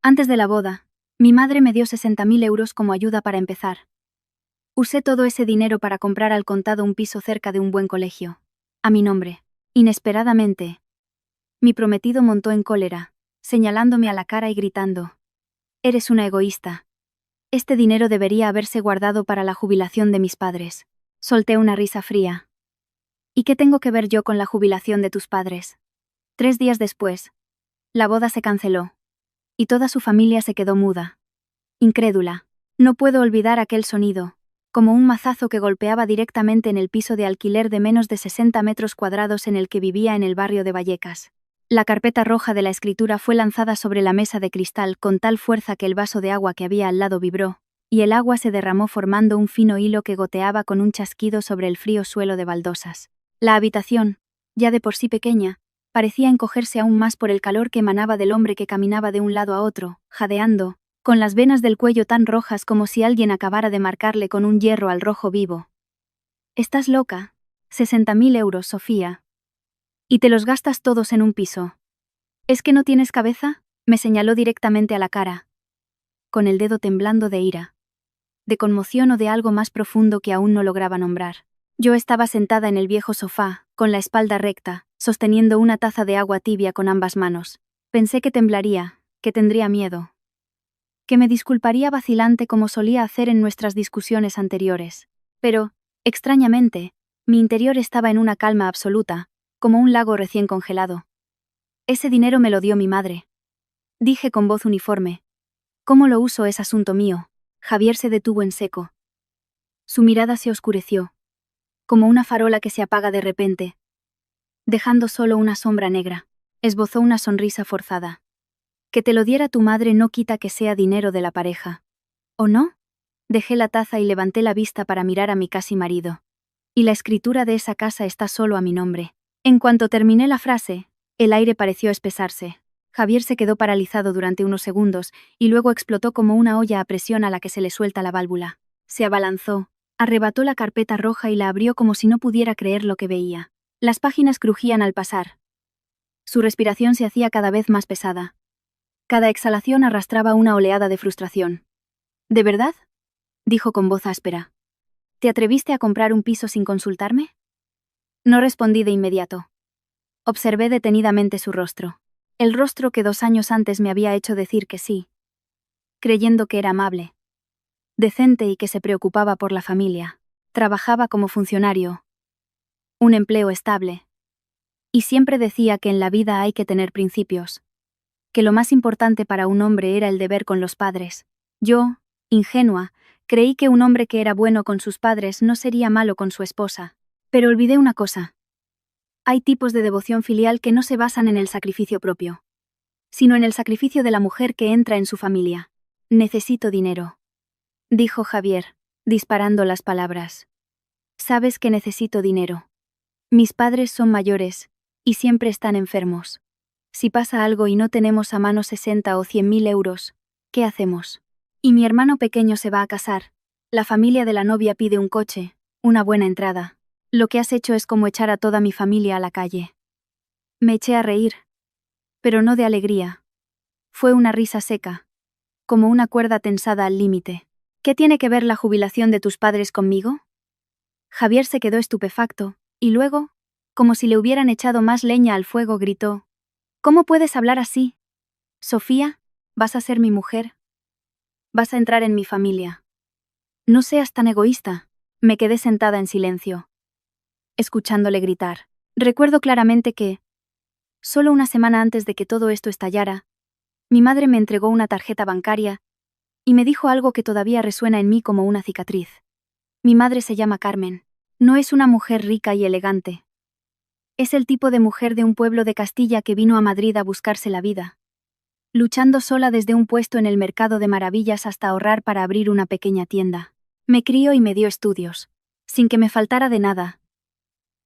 Antes de la boda, mi madre me dio 60.000 euros como ayuda para empezar. Usé todo ese dinero para comprar al contado un piso cerca de un buen colegio. A mi nombre. Inesperadamente, mi prometido montó en cólera, señalándome a la cara y gritando: «Eres una egoísta. Este dinero debería haberse guardado para la jubilación de mis padres». Solté una risa fría. «¿Y qué tengo que ver yo con la jubilación de tus padres?». 3 días después, la boda se canceló. Y toda su familia se quedó muda. Incrédula. No puedo olvidar aquel sonido, como un mazazo que golpeaba directamente en el piso de alquiler de menos de 60 metros cuadrados en el que vivía en el barrio de Vallecas. La carpeta roja de la escritura fue lanzada sobre la mesa de cristal con tal fuerza que el vaso de agua que había al lado vibró, y el agua se derramó formando un fino hilo que goteaba con un chasquido sobre el frío suelo de baldosas. La habitación, ya de por sí pequeña, parecía encogerse aún más por el calor que emanaba del hombre que caminaba de un lado a otro, jadeando, con las venas del cuello tan rojas como si alguien acabara de marcarle con un hierro al rojo vivo. «Estás loca. 60.000 euros, Sofía. Y te los gastas todos en un piso. ¿Es que no tienes cabeza?», me señaló directamente a la cara, con el dedo temblando de ira, de conmoción o de algo más profundo que aún no lograba nombrar. Yo estaba sentada en el viejo sofá, con la espalda recta, sosteniendo una taza de agua tibia con ambas manos. Pensé que temblaría, que tendría miedo, que me disculparía vacilante como solía hacer en nuestras discusiones anteriores. Pero, extrañamente, mi interior estaba en una calma absoluta, como un lago recién congelado. «Ese dinero me lo dio mi madre», dije con voz uniforme. «¿Cómo lo uso es asunto mío». Javier se detuvo en seco. Su mirada se oscureció, como una farola que se apaga de repente, dejando solo una sombra negra. Esbozó una sonrisa forzada. «Que te lo diera tu madre no quita que sea dinero de la pareja. ¿O no?». Dejé la taza y levanté la vista para mirar a mi casi marido. «Y la escritura de esa casa está solo a mi nombre». En cuanto terminé la frase, el aire pareció espesarse. Javier se quedó paralizado durante unos segundos y luego explotó como una olla a presión a la que se le suelta la válvula. Se abalanzó, arrebató la carpeta roja y la abrió como si no pudiera creer lo que veía. Las páginas crujían al pasar. Su respiración se hacía cada vez más pesada. Cada exhalación arrastraba una oleada de frustración. «¿De verdad?», dijo con voz áspera. «¿Te atreviste a comprar un piso sin consultarme?». No respondí de inmediato. Observé detenidamente su rostro. El rostro que 2 años antes me había hecho decir que sí, creyendo que era amable, decente y que se preocupaba por la familia. Trabajaba como funcionario, un empleo estable. Y siempre decía que en la vida hay que tener principios, que lo más importante para un hombre era el deber con los padres. Yo, ingenua, creí que un hombre que era bueno con sus padres no sería malo con su esposa. Pero olvidé una cosa. Hay tipos de devoción filial que no se basan en el sacrificio propio, sino en el sacrificio de la mujer que entra en su familia. «Necesito dinero», dijo Javier, disparando las palabras. «Sabes que necesito dinero. Mis padres son mayores, y siempre están enfermos. Si pasa algo y no tenemos a mano 60 o 100.000 euros, ¿qué hacemos? Y mi hermano pequeño se va a casar. La familia de la novia pide un coche, una buena entrada. Lo que has hecho es como echar a toda mi familia a la calle». Me eché a reír, pero no de alegría. Fue una risa seca, como una cuerda tensada al límite. «¿Qué tiene que ver la jubilación de tus padres conmigo?». Javier se quedó estupefacto, y luego, como si le hubieran echado más leña al fuego, gritó: «¿Cómo puedes hablar así? Sofía, vas a ser mi mujer. Vas a entrar en mi familia. No seas tan egoísta». Me quedé sentada en silencio, escuchándole gritar. Recuerdo claramente que, solo una semana antes de que todo esto estallara, mi madre me entregó una tarjeta bancaria y me dijo algo que todavía resuena en mí como una cicatriz. Mi madre se llama Carmen. No es una mujer rica y elegante. Es el tipo de mujer de un pueblo de Castilla que vino a Madrid a buscarse la vida, luchando sola desde un puesto en el mercado de maravillas hasta ahorrar para abrir una pequeña tienda. Me crió y me dio estudios, sin que me faltara de nada,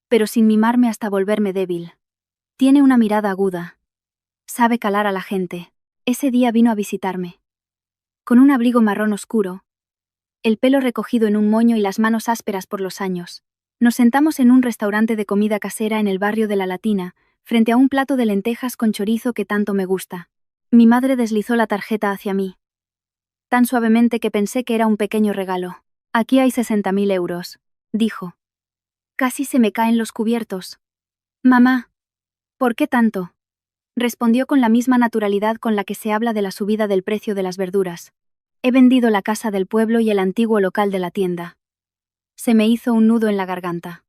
pero sin mimarme hasta volverme débil. Tiene una mirada aguda. Sabe calar a la gente. Ese día vino a visitarme, con un abrigo marrón oscuro, el pelo recogido en un moño y las manos ásperas por los años. Nos sentamos en un restaurante de comida casera en el barrio de La Latina, frente a un plato de lentejas con chorizo que tanto me gusta. Mi madre deslizó la tarjeta hacia mí, tan suavemente que pensé que era un pequeño regalo. Aquí hay 60.000 euros, dijo. Casi se me caen los cubiertos. Mamá, ¿por qué tanto? Respondió con la misma naturalidad con la que se habla de la subida del precio de las verduras. He vendido la casa del pueblo y el antiguo local de la tienda. Se me hizo un nudo en la garganta.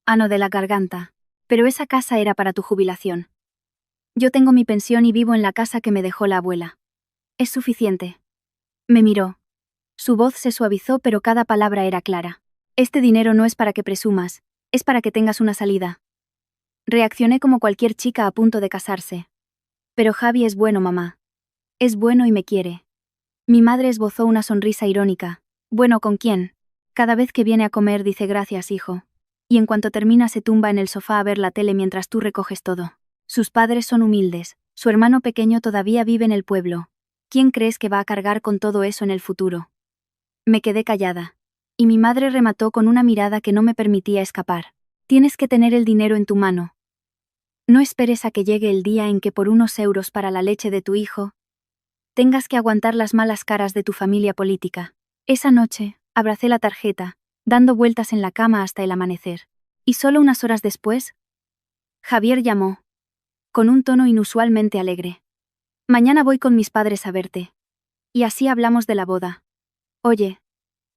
Ano de la garganta. Pero esa casa era para tu jubilación. Yo tengo mi pensión y vivo en la casa que me dejó la abuela. Es suficiente. Me miró. Su voz se suavizó, pero cada palabra era clara. Este dinero no es para que presumas, es para que tengas una salida. Reaccioné como cualquier chica a punto de casarse. Pero Javi es bueno, mamá. Es bueno y me quiere. Mi madre esbozó una sonrisa irónica. Bueno, ¿con quién? Cada vez que viene a comer dice gracias, hijo. Y en cuanto termina se tumba en el sofá a ver la tele mientras tú recoges todo. Sus padres son humildes, su hermano pequeño todavía vive en el pueblo. ¿Quién crees que va a cargar con todo eso en el futuro? Me quedé callada. Y mi madre remató con una mirada que no me permitía escapar. Tienes que tener el dinero en tu mano. No esperes a que llegue el día en que por unos euros para la leche de tu hijo, tengas que aguantar las malas caras de tu familia política. Esa noche, abracé la tarjeta, dando vueltas en la cama hasta el amanecer. Y solo unas horas después, Javier llamó, con un tono inusualmente alegre. Mañana voy con mis padres a verte. Y así hablamos de la boda. Oye,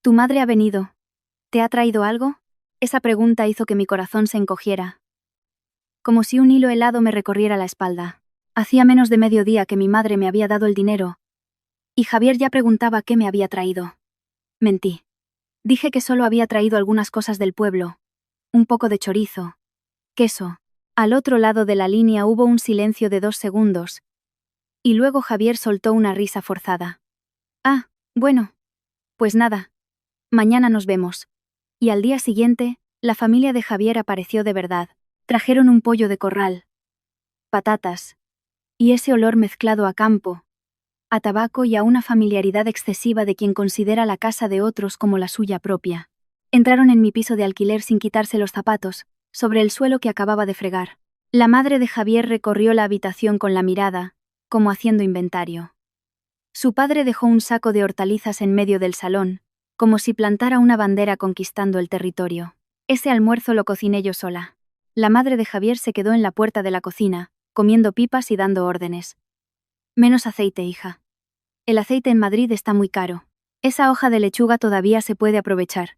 tu madre ha venido. ¿Te ha traído algo? Esa pregunta hizo que mi corazón se encogiera. Como si un hilo helado me recorriera la espalda. Hacía menos de mediodía que mi madre me había dado el dinero. Y Javier ya preguntaba qué me había traído. Mentí. Dije que solo había traído algunas cosas del pueblo. Un poco de chorizo. Queso. Al otro lado de la línea hubo un silencio de 2 segundos. Y luego Javier soltó una risa forzada. Ah, bueno. Pues nada. Mañana nos vemos. Y al día siguiente, la familia de Javier apareció de verdad. Trajeron un pollo de corral, patatas, y ese olor mezclado a campo, a tabaco y a una familiaridad excesiva de quien considera la casa de otros como la suya propia. Entraron en mi piso de alquiler sin quitarse los zapatos, sobre el suelo que acababa de fregar. La madre de Javier recorrió la habitación con la mirada, como haciendo inventario. Su padre dejó un saco de hortalizas en medio del salón, como si plantara una bandera conquistando el territorio. Ese almuerzo lo cociné yo sola. La madre de Javier se quedó en la puerta de la cocina, comiendo pipas y dando órdenes. Menos aceite, hija. El aceite en Madrid está muy caro. Esa hoja de lechuga todavía se puede aprovechar.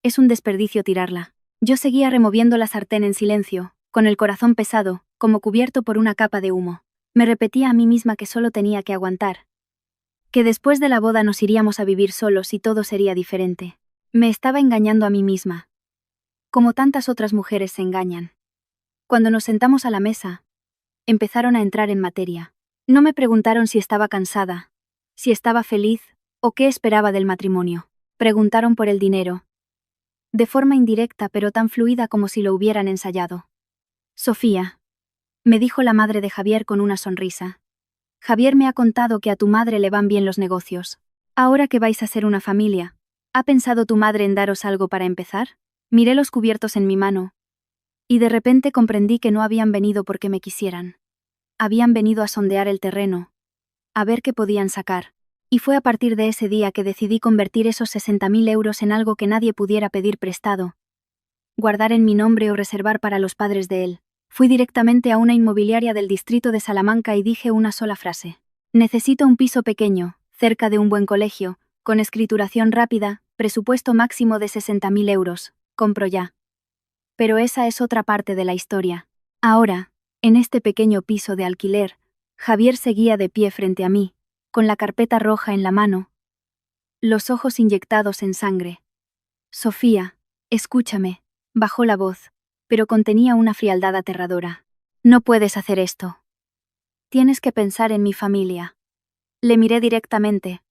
Es un desperdicio tirarla. Yo seguía removiendo la sartén en silencio, con el corazón pesado, como cubierto por una capa de humo. Me repetía a mí misma que solo tenía que aguantar. Que después de la boda nos iríamos a vivir solos y todo sería diferente. Me estaba engañando a mí misma. Como tantas otras mujeres se engañan. Cuando nos sentamos a la mesa, empezaron a entrar en materia. No me preguntaron si estaba cansada, si estaba feliz, o qué esperaba del matrimonio. Preguntaron por el dinero. De forma indirecta pero tan fluida como si lo hubieran ensayado. Sofía, me dijo la madre de Javier con una sonrisa. Javier me ha contado que a tu madre le van bien los negocios. Ahora que vais a ser una familia, ¿ha pensado tu madre en daros algo para empezar? Miré los cubiertos en mi mano. Y de repente comprendí que no habían venido porque me quisieran. Habían venido a sondear el terreno, a ver qué podían sacar. Y fue a partir de ese día que decidí convertir esos 60.000 euros en algo que nadie pudiera pedir prestado, guardar en mi nombre o reservar para los padres de él. Fui directamente a una inmobiliaria del distrito de Salamanca y dije una sola frase. Necesito un piso pequeño, cerca de un buen colegio, con escrituración rápida, presupuesto máximo de 60.000 euros, compro ya. Pero esa es otra parte de la historia. Ahora, en este pequeño piso de alquiler, Javier seguía de pie frente a mí, con la carpeta roja en la mano, los ojos inyectados en sangre. Sofía, escúchame, bajó la voz, pero contenía una frialdad aterradora. No puedes hacer esto. Tienes que pensar en mi familia. Le miré directamente,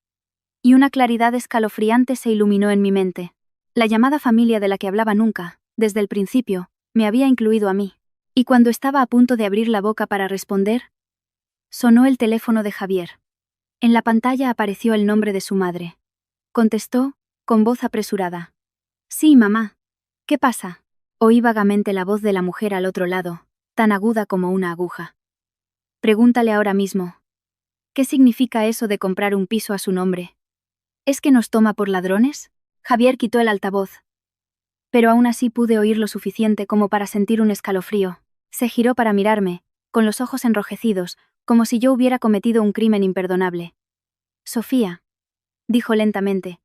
y una claridad escalofriante se iluminó en mi mente. La llamada familia de la que hablaba nunca, desde el principio, me había incluido a mí. Y cuando estaba a punto de abrir la boca para responder, sonó el teléfono de Javier. En la pantalla apareció el nombre de su madre. Contestó, con voz apresurada. Sí, mamá. ¿Qué pasa? Oí vagamente la voz de la mujer al otro lado, tan aguda como una aguja. Pregúntale ahora mismo. ¿Qué significa eso de comprar un piso a su nombre? ¿Es que nos toma por ladrones? Javier quitó el altavoz. Pero aún así pude oír lo suficiente como para sentir un escalofrío. Se giró para mirarme, con los ojos enrojecidos, como si yo hubiera cometido un crimen imperdonable. Sofía, dijo lentamente.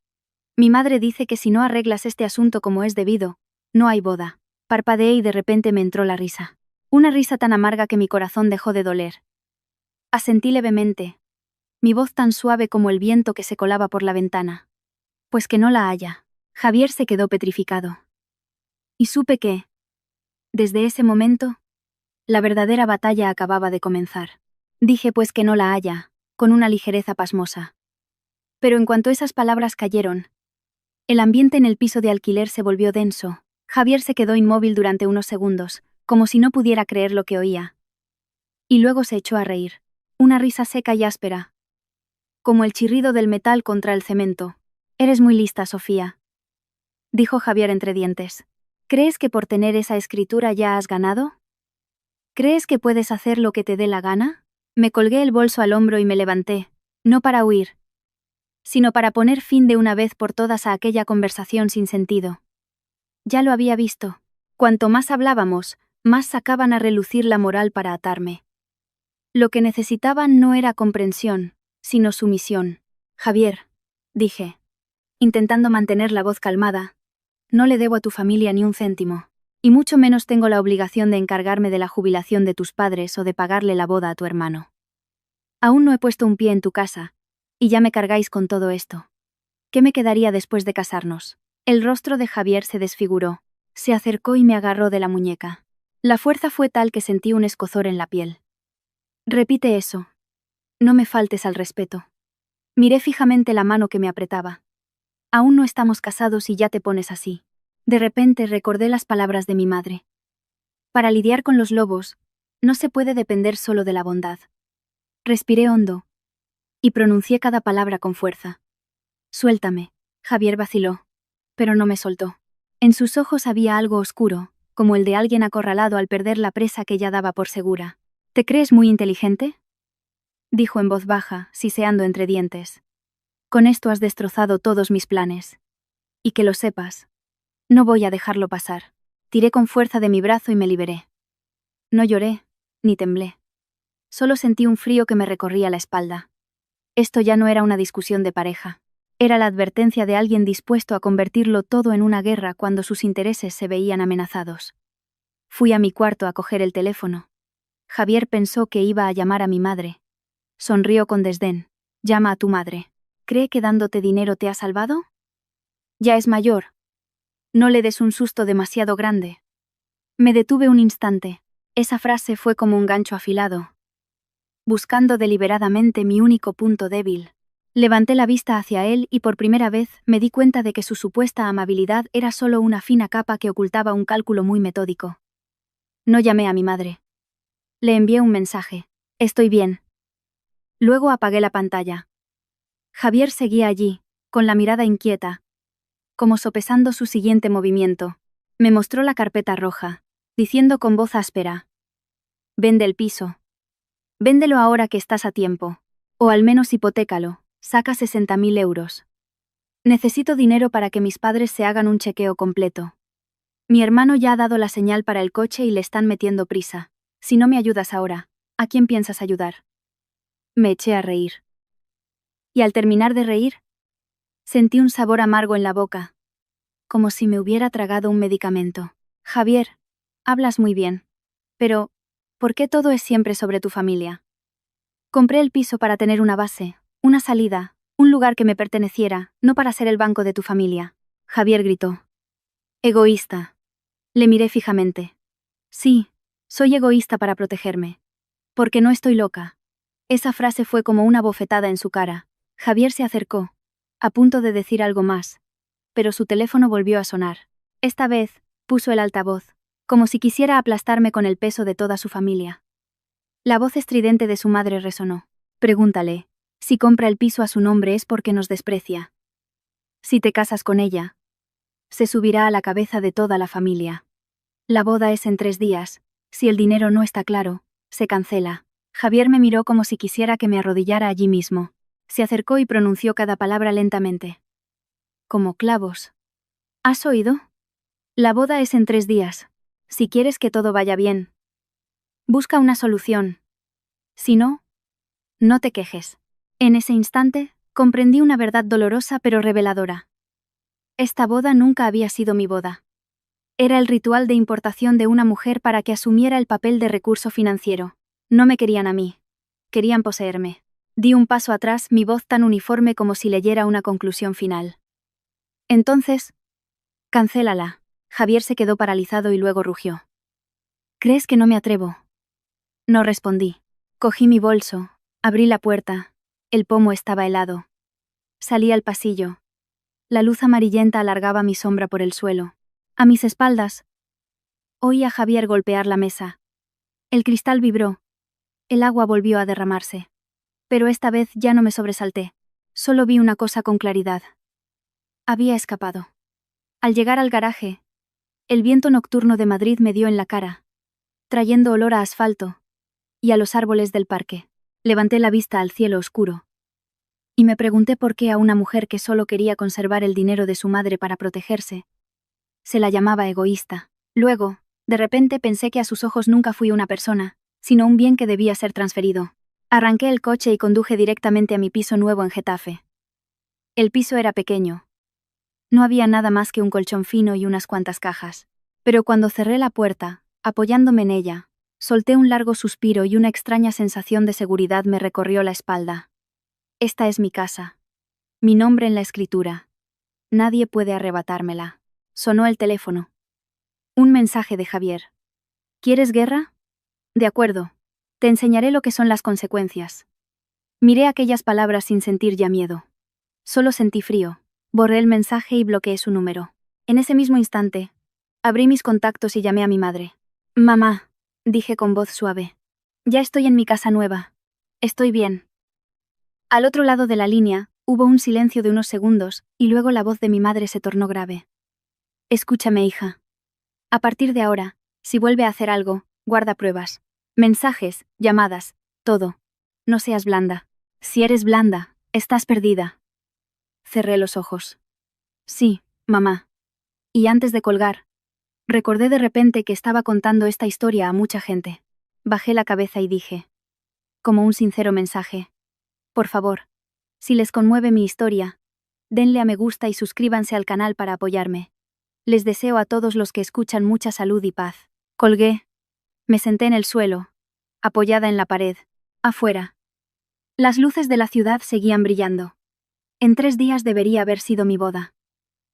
Mi madre dice que si no arreglas este asunto como es debido, no hay boda. Parpadeé y de repente me entró la risa. Una risa tan amarga que mi corazón dejó de doler. Asentí levemente, mi voz tan suave como el viento que se colaba por la ventana. Pues que no la haya. Javier se quedó petrificado. Y supe que, desde ese momento, la verdadera batalla acababa de comenzar. Dije pues que no la haya, con una ligereza pasmosa. Pero en cuanto esas palabras cayeron, el ambiente en el piso de alquiler se volvió denso. Javier se quedó inmóvil durante unos segundos, como si no pudiera creer lo que oía. Y luego se echó a reír. Una risa seca y áspera, como el chirrido del metal contra el cemento. Eres muy lista, Sofía, dijo Javier entre dientes. ¿Crees que por tener esa escritura ya has ganado? ¿Crees que puedes hacer lo que te dé la gana? Me colgué el bolso al hombro y me levanté, no para huir, sino para poner fin de una vez por todas a aquella conversación sin sentido. Ya lo había visto. Cuanto más hablábamos, más sacaban a relucir la moral para atarme. Lo que necesitaban no era comprensión, sino sumisión. Javier, dije, intentando mantener la voz calmada, no le debo a tu familia ni un céntimo, y mucho menos tengo la obligación de encargarme de la jubilación de tus padres o de pagarle la boda a tu hermano. Aún no he puesto un pie en tu casa, y ya me cargáis con todo esto. ¿Qué me quedaría después de casarnos? El rostro de Javier se desfiguró, se acercó y me agarró de la muñeca. La fuerza fue tal que sentí un escozor en la piel. Repite eso. No me faltes al respeto. Miré fijamente la mano que me apretaba. Aún no estamos casados y ya te pones así. De repente recordé las palabras de mi madre. Para lidiar con los lobos, no se puede depender solo de la bondad. Respiré hondo y pronuncié cada palabra con fuerza. Suéltame. Javier vaciló, pero no me soltó. En sus ojos había algo oscuro, como el de alguien acorralado al perder la presa que ya daba por segura. ¿Te crees muy inteligente?, dijo en voz baja, siseando entre dientes. Con esto has destrozado todos mis planes. Y que lo sepas. No voy a dejarlo pasar. Tiré con fuerza de mi brazo y me liberé. No lloré, ni temblé. Solo sentí un frío que me recorría la espalda. Esto ya no era una discusión de pareja. Era la advertencia de alguien dispuesto a convertirlo todo en una guerra cuando sus intereses se veían amenazados. Fui a mi cuarto a coger el teléfono. Javier pensó que iba a llamar a mi madre. Sonrió con desdén. Llama a tu madre. ¿Cree que dándote dinero te ha salvado? Ya es mayor. No le des un susto demasiado grande. Me detuve un instante. Esa frase fue como un gancho afilado, buscando deliberadamente mi único punto débil. Levanté la vista hacia él y por primera vez me di cuenta de que su supuesta amabilidad era solo una fina capa que ocultaba un cálculo muy metódico. No llamé a mi madre. Le envié un mensaje. Estoy bien. Luego apagué la pantalla. Javier seguía allí, con la mirada inquieta, como sopesando su siguiente movimiento. Me mostró la carpeta roja, diciendo con voz áspera: vende el piso. Véndelo ahora que estás a tiempo. O al menos hipotécalo, saca 60.000 euros. Necesito dinero para que mis padres se hagan un chequeo completo. Mi hermano ya ha dado la señal para el coche y le están metiendo prisa. Si no me ayudas ahora, ¿a quién piensas ayudar? Me eché a reír. Y al terminar de reír, sentí un sabor amargo en la boca, como si me hubiera tragado un medicamento. Javier, hablas muy bien. Pero, ¿por qué todo es siempre sobre tu familia? Compré el piso para tener una base, una salida, un lugar que me perteneciera, no para ser el banco de tu familia. Javier gritó. Egoísta. Le miré fijamente. Sí, soy egoísta para protegerme. Porque no estoy loca. Esa frase fue como una bofetada en su cara. Javier se acercó, a punto de decir algo más, pero su teléfono volvió a sonar. Esta vez, puso el altavoz, como si quisiera aplastarme con el peso de toda su familia. La voz estridente de su madre resonó. Pregúntale, si compra el piso a su nombre es porque nos desprecia. Si te casas con ella, se subirá a la cabeza de toda la familia. La boda es en 3 días, si el dinero no está claro, se cancela. Javier me miró como si quisiera que me arrodillara allí mismo. Se acercó y pronunció cada palabra lentamente. Como clavos. ¿Has oído? La boda es en 3 días. Si quieres que todo vaya bien, busca una solución. Si no, no te quejes. En ese instante, comprendí una verdad dolorosa pero reveladora. Esta boda nunca había sido mi boda. Era el ritual de importación de una mujer para que asumiera el papel de recurso financiero. No me querían a mí. Querían poseerme. Di un paso atrás, mi voz tan uniforme como si leyera una conclusión final. Entonces, cancélala. Javier se quedó paralizado y luego rugió. ¿Crees que no me atrevo? No respondí. Cogí mi bolso, abrí la puerta. El pomo estaba helado. Salí al pasillo. La luz amarillenta alargaba mi sombra por el suelo. A mis espaldas, oí a Javier golpear la mesa. El cristal vibró. El agua volvió a derramarse. Pero esta vez ya no me sobresalté. Solo vi una cosa con claridad. Había escapado. Al llegar al garaje, el viento nocturno de Madrid me dio en la cara, trayendo olor a asfalto y a los árboles del parque. Levanté la vista al cielo oscuro. Y me pregunté por qué a una mujer que solo quería conservar el dinero de su madre para protegerse, se la llamaba egoísta. Luego, de repente pensé que a sus ojos nunca fui una persona, sino un bien que debía ser transferido. Arranqué el coche y conduje directamente a mi piso nuevo en Getafe. El piso era pequeño. No había nada más que un colchón fino y unas cuantas cajas. Pero cuando cerré la puerta, apoyándome en ella, solté un largo suspiro y una extraña sensación de seguridad me recorrió la espalda. Esta es mi casa. Mi nombre en la escritura. Nadie puede arrebatármela. Sonó el teléfono. Un mensaje de Javier. ¿Quieres guerra? De acuerdo. Te enseñaré lo que son las consecuencias. Miré aquellas palabras sin sentir ya miedo. Solo sentí frío. Borré el mensaje y bloqueé su número. En ese mismo instante, abrí mis contactos y llamé a mi madre. Mamá, dije con voz suave. Ya estoy en mi casa nueva. Estoy bien. Al otro lado de la línea, hubo un silencio de unos segundos, y luego la voz de mi madre se tornó grave. Escúchame, hija. A partir de ahora, si vuelve a hacer algo, guarda pruebas. Mensajes, llamadas, todo. No seas blanda. Si eres blanda, estás perdida. Cerré los ojos. Sí, mamá. Y antes de colgar, recordé de repente que estaba contando esta historia a mucha gente. Bajé la cabeza y dije, como un sincero mensaje, por favor, si les conmueve mi historia, denle a me gusta y suscríbanse al canal para apoyarme. Les deseo a todos los que escuchan mucha salud y paz. Colgué. Me senté en el suelo, apoyada en la pared. Afuera. Las luces de la ciudad seguían brillando. En 3 días debería haber sido mi boda.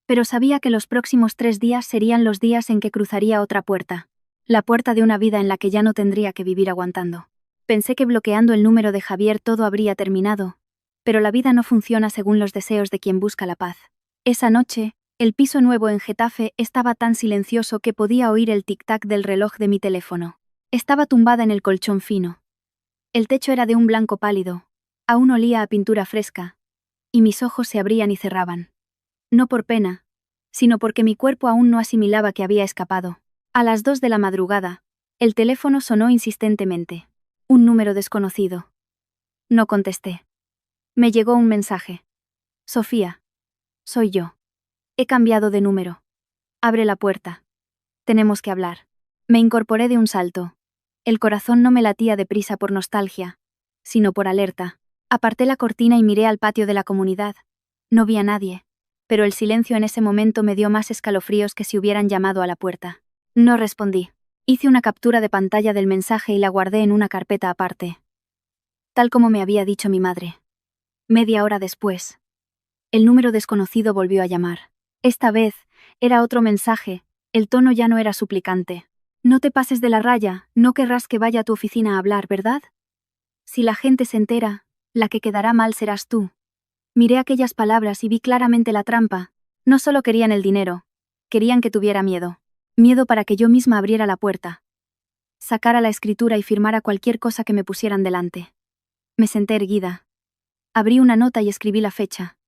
Pero sabía que los próximos 3 días serían los días en que cruzaría otra puerta. La puerta de una vida en la que ya no tendría que vivir aguantando. Pensé que bloqueando el número de Javier todo habría terminado. Pero la vida no funciona según los deseos de quien busca la paz. Esa noche, el piso nuevo en Getafe estaba tan silencioso que podía oír el tic-tac del reloj de mi teléfono. Estaba tumbada en el colchón fino. El techo era de un blanco pálido. Aún olía a pintura fresca. Y mis ojos se abrían y cerraban. No por pena, sino porque mi cuerpo aún no asimilaba que había escapado. A las 2 de la madrugada, el teléfono sonó insistentemente. Un número desconocido. No contesté. Me llegó un mensaje. Sofía. Soy yo. He cambiado de número. Abre la puerta. Tenemos que hablar. Me incorporé de un salto. El corazón no me latía deprisa por nostalgia, sino por alerta. Aparté la cortina y miré al patio de la comunidad. No vi a nadie, pero el silencio en ese momento me dio más escalofríos que si hubieran llamado a la puerta. No respondí. Hice una captura de pantalla del mensaje y la guardé en una carpeta aparte. Tal como me había dicho mi madre. Media hora después, el número desconocido volvió a llamar. Esta vez, era otro mensaje, el tono ya no era suplicante. No te pases de la raya, no querrás que vaya a tu oficina a hablar, ¿verdad? Si la gente se entera, la que quedará mal serás tú. Miré aquellas palabras y vi claramente la trampa. No solo querían el dinero, querían que tuviera miedo. Miedo para que yo misma abriera la puerta. Sacara la escritura y firmara cualquier cosa que me pusieran delante. Me senté erguida. Abrí una nota y escribí la fecha,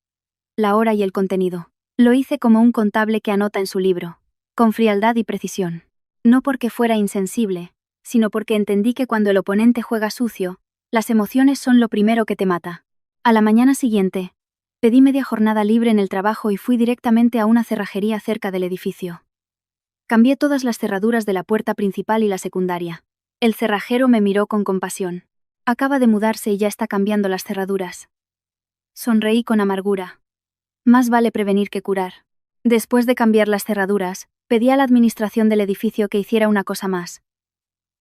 la hora y el contenido. Lo hice como un contable que anota en su libro, con frialdad y precisión. No porque fuera insensible, sino porque entendí que cuando el oponente juega sucio, Las emociones son lo primero que te mata. A la mañana siguiente, pedí media jornada libre en el trabajo y fui directamente a una cerrajería cerca del edificio. Cambié todas las cerraduras de la puerta principal y la secundaria. El cerrajero me miró con compasión. Acaba de mudarse y ya está cambiando las cerraduras. Sonreí con amargura. Más vale prevenir que curar. Después de cambiar las cerraduras, pedí a la administración del edificio que hiciera una cosa más.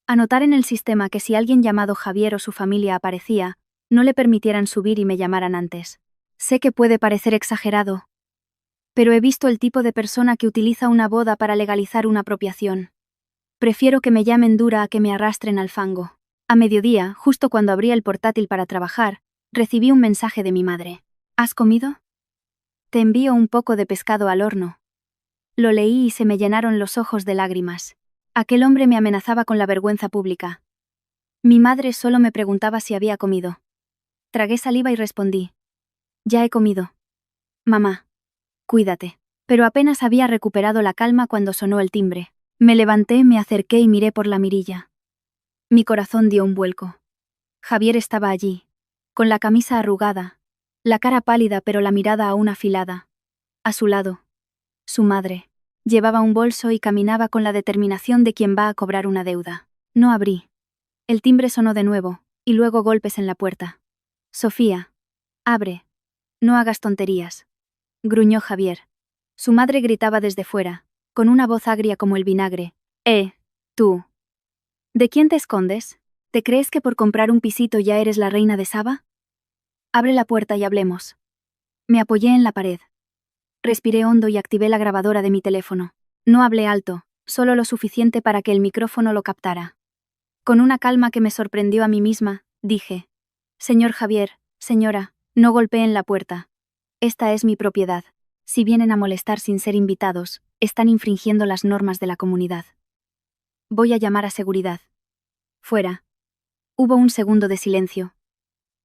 Anotar en el sistema que si alguien llamado Javier o su familia aparecía, no le permitieran subir y me llamaran antes. Sé que puede parecer exagerado, pero he visto el tipo de persona que utiliza una boda para legalizar una apropiación. Prefiero que me llamen dura a que me arrastren al fango. A mediodía, justo cuando abría el portátil para trabajar, recibí un mensaje de mi madre. ¿Has comido? Te envío un poco de pescado al horno. Lo leí y se me llenaron los ojos de lágrimas. Aquel hombre me amenazaba con la vergüenza pública. Mi madre solo me preguntaba si había comido. Tragué saliva y respondí. Ya he comido. Mamá. Cuídate. Pero apenas había recuperado la calma cuando sonó el timbre. Me levanté, me acerqué y miré por la mirilla. Mi corazón dio un vuelco. Javier estaba allí, con la camisa arrugada, la cara pálida pero la mirada aún afilada. A su lado, su madre. Llevaba un bolso y caminaba con la determinación de quien va a cobrar una deuda. No abrí. El timbre sonó de nuevo, y luego golpes en la puerta. Sofía. Abre. No hagas tonterías. Gruñó Javier. Su madre gritaba desde fuera, con una voz agria como el vinagre. Tú. ¿De quién te escondes? ¿Te crees que por comprar un pisito ya eres la reina de Saba? Abre la puerta y hablemos. Me apoyé en la pared. Respiré hondo y activé la grabadora de mi teléfono. No hablé alto, solo lo suficiente para que el micrófono lo captara. Con una calma que me sorprendió a mí misma, dije: Señor Javier, señora, no golpeen la puerta. Esta es mi propiedad. Si vienen a molestar sin ser invitados, están infringiendo las normas de la comunidad. Voy a llamar a seguridad. Fuera. Hubo un segundo de silencio.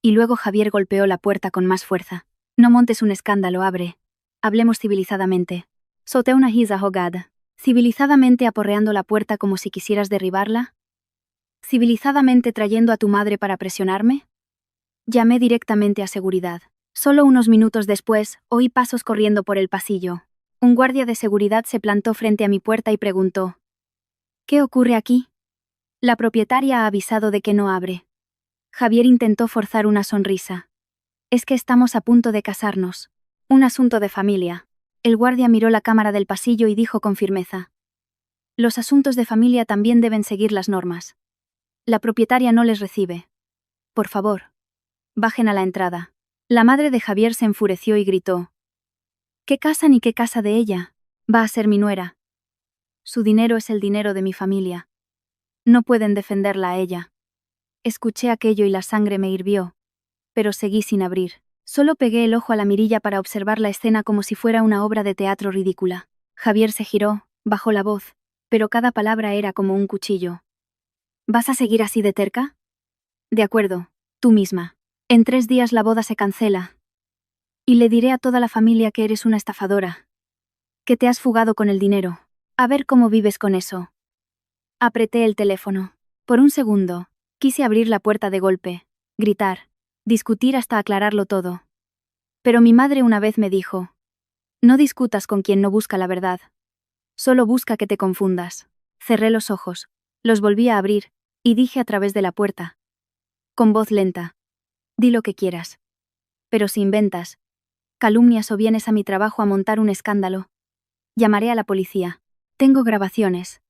Y luego Javier golpeó la puerta con más fuerza. No montes un escándalo, abre. Hablemos civilizadamente. Solté una risa ahogada. ¿Civilizadamente aporreando la puerta como si quisieras derribarla? ¿Civilizadamente trayendo a tu madre para presionarme? Llamé directamente a seguridad. Solo unos minutos después, oí pasos corriendo por el pasillo. Un guardia de seguridad se plantó frente a mi puerta y preguntó: ¿Qué ocurre aquí? La propietaria ha avisado de que no abre. Javier intentó forzar una sonrisa. Es que estamos a punto de casarnos. Un asunto de familia. El guardia miró la cámara del pasillo y dijo con firmeza: Los asuntos de familia también deben seguir las normas. La propietaria no les recibe. Por favor, bajen a la entrada. La madre de Javier se enfureció y gritó: ¿Qué casa ni qué casa de ella? Va a ser mi nuera. Su dinero es el dinero de mi familia. No pueden defenderla a ella. Escuché aquello y la sangre me hirvió. Pero seguí sin abrir. Solo pegué el ojo a la mirilla para observar la escena como si fuera una obra de teatro ridícula. Javier se giró, bajó la voz, pero cada palabra era como un cuchillo. ¿Vas a seguir así de terca? De acuerdo, tú misma. En 3 días la boda se cancela. Y le diré a toda la familia que eres una estafadora. Que te has fugado con el dinero. A ver cómo vives con eso. Apreté el teléfono. Por un segundo, quise abrir la puerta de golpe, gritar, discutir hasta aclararlo todo. Pero mi madre una vez me dijo: No discutas con quien no busca la verdad. Solo busca que te confundas. Cerré los ojos, los volví a abrir, y dije a través de la puerta, con voz lenta: Di lo que quieras. Pero si inventas, calumnias o vienes a mi trabajo a montar un escándalo, llamaré a la policía. Tengo grabaciones.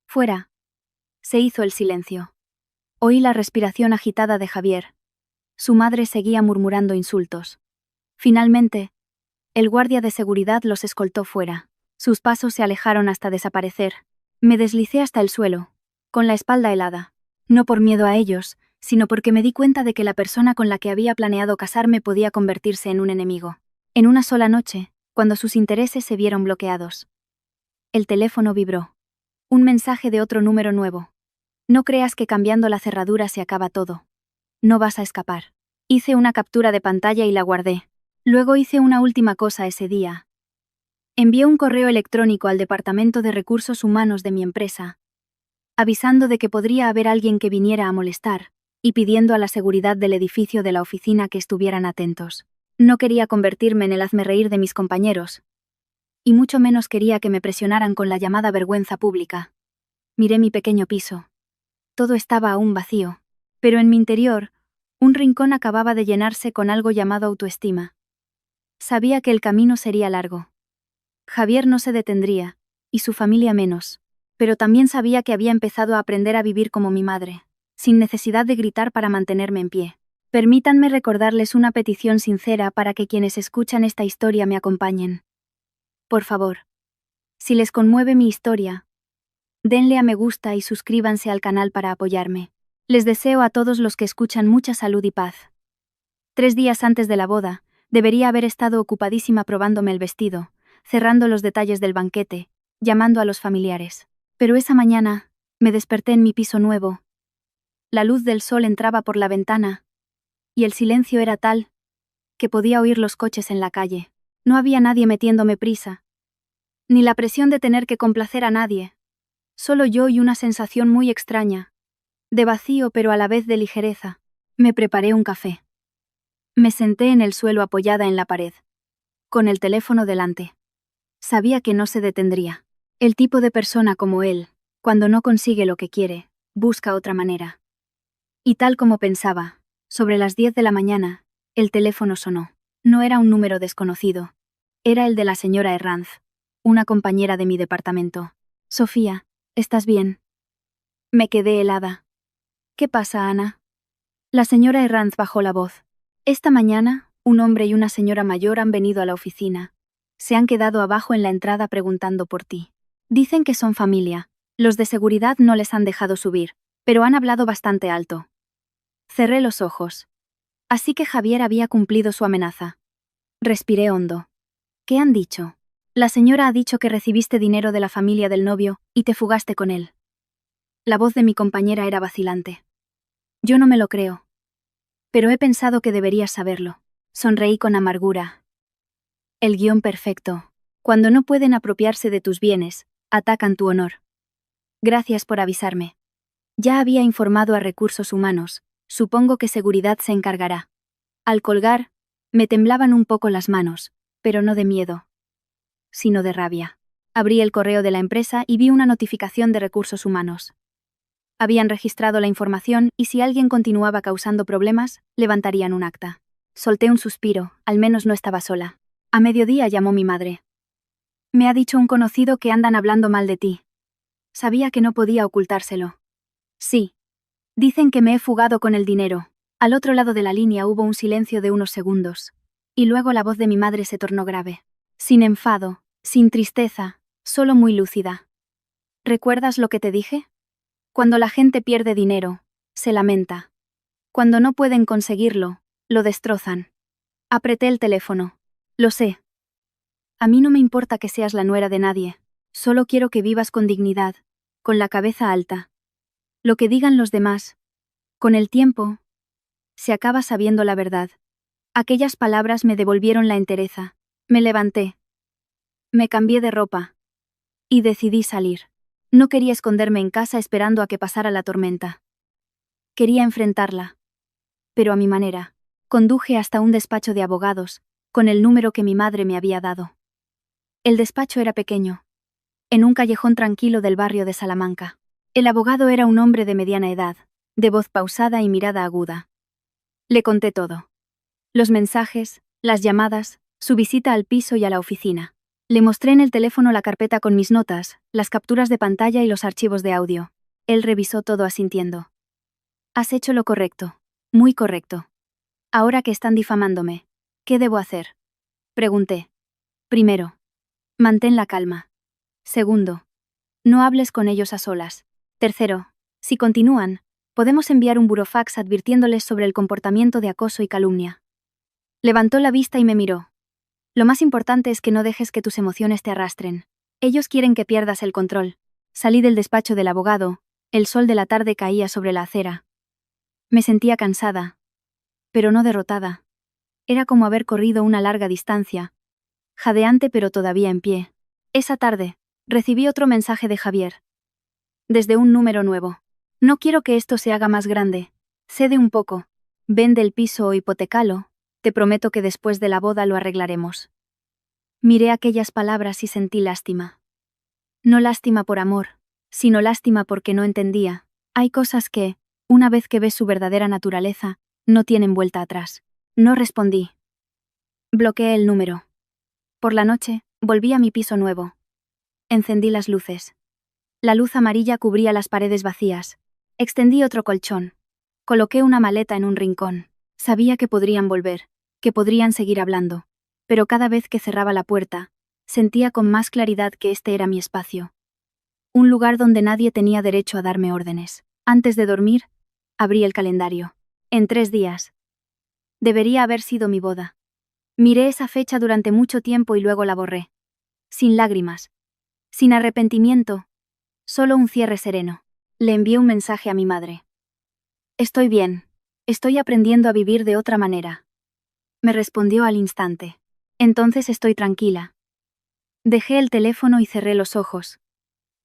Fuera. Se hizo el silencio. Oí la respiración agitada de Javier. Su madre seguía murmurando insultos. Finalmente, el guardia de seguridad los escoltó fuera. Sus pasos se alejaron hasta desaparecer. Me deslicé hasta el suelo, con la espalda helada. No por miedo a ellos, sino porque me di cuenta de que la persona con la que había planeado casarme podía convertirse en un enemigo. En una sola noche, cuando sus intereses se vieron bloqueados. El teléfono vibró. Un mensaje de otro número nuevo. No creas que cambiando la cerradura se acaba todo. No vas a escapar. Hice una captura de pantalla y la guardé. Luego hice una última cosa ese día. Envié un correo electrónico al Departamento de Recursos Humanos de mi empresa, avisando de que podría haber alguien que viniera a molestar, y pidiendo a la seguridad del edificio de la oficina que estuvieran atentos. No quería convertirme en el hazmerreír de mis compañeros, y mucho menos quería que me presionaran con la llamada vergüenza pública. Miré mi pequeño piso. Todo estaba aún vacío, pero en mi interior, un rincón acababa de llenarse con algo llamado autoestima. Sabía que el camino sería largo. Javier no se detendría, y su familia menos, pero también sabía que había empezado a aprender a vivir como mi madre, sin necesidad de gritar para mantenerme en pie. Permítanme recordarles una petición sincera para que quienes escuchan esta historia me acompañen. Por favor, si les conmueve mi historia, denle a me gusta y suscríbanse al canal para apoyarme. Les deseo a todos los que escuchan mucha salud y paz. 3 días antes de la boda, debería haber estado ocupadísima probándome el vestido, cerrando los detalles del banquete, llamando a los familiares. Pero esa mañana, me desperté en mi piso nuevo. La luz del sol entraba por la ventana, y el silencio era tal, que podía oír los coches en la calle. No había nadie metiéndome prisa, ni la presión de tener que complacer a nadie. Solo yo y una sensación muy extraña, de vacío pero a la vez de ligereza. Me preparé un café. Me senté en el suelo apoyada en la pared, con el teléfono delante. Sabía que no se detendría. El tipo de persona como él, cuando no consigue lo que quiere, busca otra manera. Y tal como pensaba, sobre las 10 de la mañana, el teléfono sonó. No era un número desconocido. Era el de la señora Herranz, una compañera de mi departamento. Sofía, ¿estás bien? Me quedé helada. ¿Qué pasa, Ana? La señora Herranz bajó la voz. Esta mañana, un hombre y una señora mayor han venido a la oficina. Se han quedado abajo en la entrada preguntando por ti. Dicen que son familia. Los de seguridad no les han dejado subir, pero han hablado bastante alto. Cerré los ojos. Así que Javier había cumplido su amenaza. Respiré hondo. ¿Qué han dicho? La señora ha dicho que recibiste dinero de la familia del novio y te fugaste con él. La voz de mi compañera era vacilante. Yo no me lo creo. Pero he pensado que deberías saberlo. Sonreí con amargura. El guión perfecto. Cuando no pueden apropiarse de tus bienes, atacan tu honor. Gracias por avisarme. Ya había informado a Recursos Humanos, supongo que Seguridad se encargará. Al colgar, me temblaban un poco las manos, pero no de miedo, sino de rabia. Abrí el correo de la empresa y vi una notificación de Recursos Humanos. Habían registrado la información y si alguien continuaba causando problemas, levantarían un acta. Solté un suspiro, al menos no estaba sola. A mediodía llamó mi madre. Me ha dicho un conocido que andan hablando mal de ti. Sabía que no podía ocultárselo. Sí. Dicen que me he fugado con el dinero. Al otro lado de la línea hubo un silencio de unos segundos. Y luego la voz de mi madre se tornó grave. Sin enfado, sin tristeza, solo muy lúcida. ¿Recuerdas lo que te dije? Cuando la gente pierde dinero, se lamenta. Cuando no pueden conseguirlo, lo destrozan. Apreté el teléfono. Lo sé. A mí no me importa que seas la nuera de nadie. Solo quiero que vivas con dignidad, con la cabeza alta. Lo que digan los demás. Con el tiempo, se acaba sabiendo la verdad. Aquellas palabras me devolvieron la entereza. Me levanté. Me cambié de ropa. Y decidí salir. No quería esconderme en casa esperando a que pasara la tormenta. Quería enfrentarla. Pero a mi manera. Conduje hasta un despacho de abogados, con el número que mi madre me había dado. El despacho era pequeño, en un callejón tranquilo del barrio de Salamanca. El abogado era un hombre de mediana edad, de voz pausada y mirada aguda. Le conté todo. Los mensajes, las llamadas, su visita al piso y a la oficina. Le mostré en el teléfono la carpeta con mis notas, las capturas de pantalla y los archivos de audio. Él revisó todo asintiendo. Has hecho lo correcto, muy correcto. Ahora que están difamándome, ¿qué debo hacer? Pregunté. Primero, mantén la calma. Segundo, no hables con ellos a solas. Tercero, si continúan, podemos enviar un burofax advirtiéndoles sobre el comportamiento de acoso y calumnia. Levantó la vista y me miró. Lo más importante es que no dejes que tus emociones te arrastren. Ellos quieren que pierdas el control. Salí del despacho del abogado, el sol de la tarde caía sobre la acera. Me sentía cansada, pero no derrotada. Era como haber corrido una larga distancia, jadeante pero todavía en pie. Esa tarde, recibí otro mensaje de Javier. Desde un número nuevo. No quiero que esto se haga más grande, Cede un poco. Vende el piso o hipotecalo. Te prometo que después de la boda lo arreglaremos. Miré aquellas palabras y sentí lástima. No lástima por amor, sino lástima porque no entendía. Hay cosas que, una vez que ves su verdadera naturaleza, no tienen vuelta atrás. No respondí. Bloqueé el número. Por la noche, volví a mi piso nuevo. Encendí las luces. La luz amarilla cubría las paredes vacías. Extendí otro colchón. Coloqué una maleta en un rincón. Sabía que podrían volver, que podrían seguir hablando. Pero cada vez que cerraba la puerta, sentía con más claridad que este era mi espacio. Un lugar donde nadie tenía derecho a darme órdenes. Antes de dormir, abrí el calendario. En 3 días. Debería haber sido mi boda. Miré esa fecha durante mucho tiempo y luego la borré. Sin lágrimas. Sin arrepentimiento. Solo un cierre sereno. Le envié un mensaje a mi madre. Estoy bien. Estoy aprendiendo a vivir de otra manera. Me respondió al instante. Entonces estoy tranquila. Dejé el teléfono y cerré los ojos.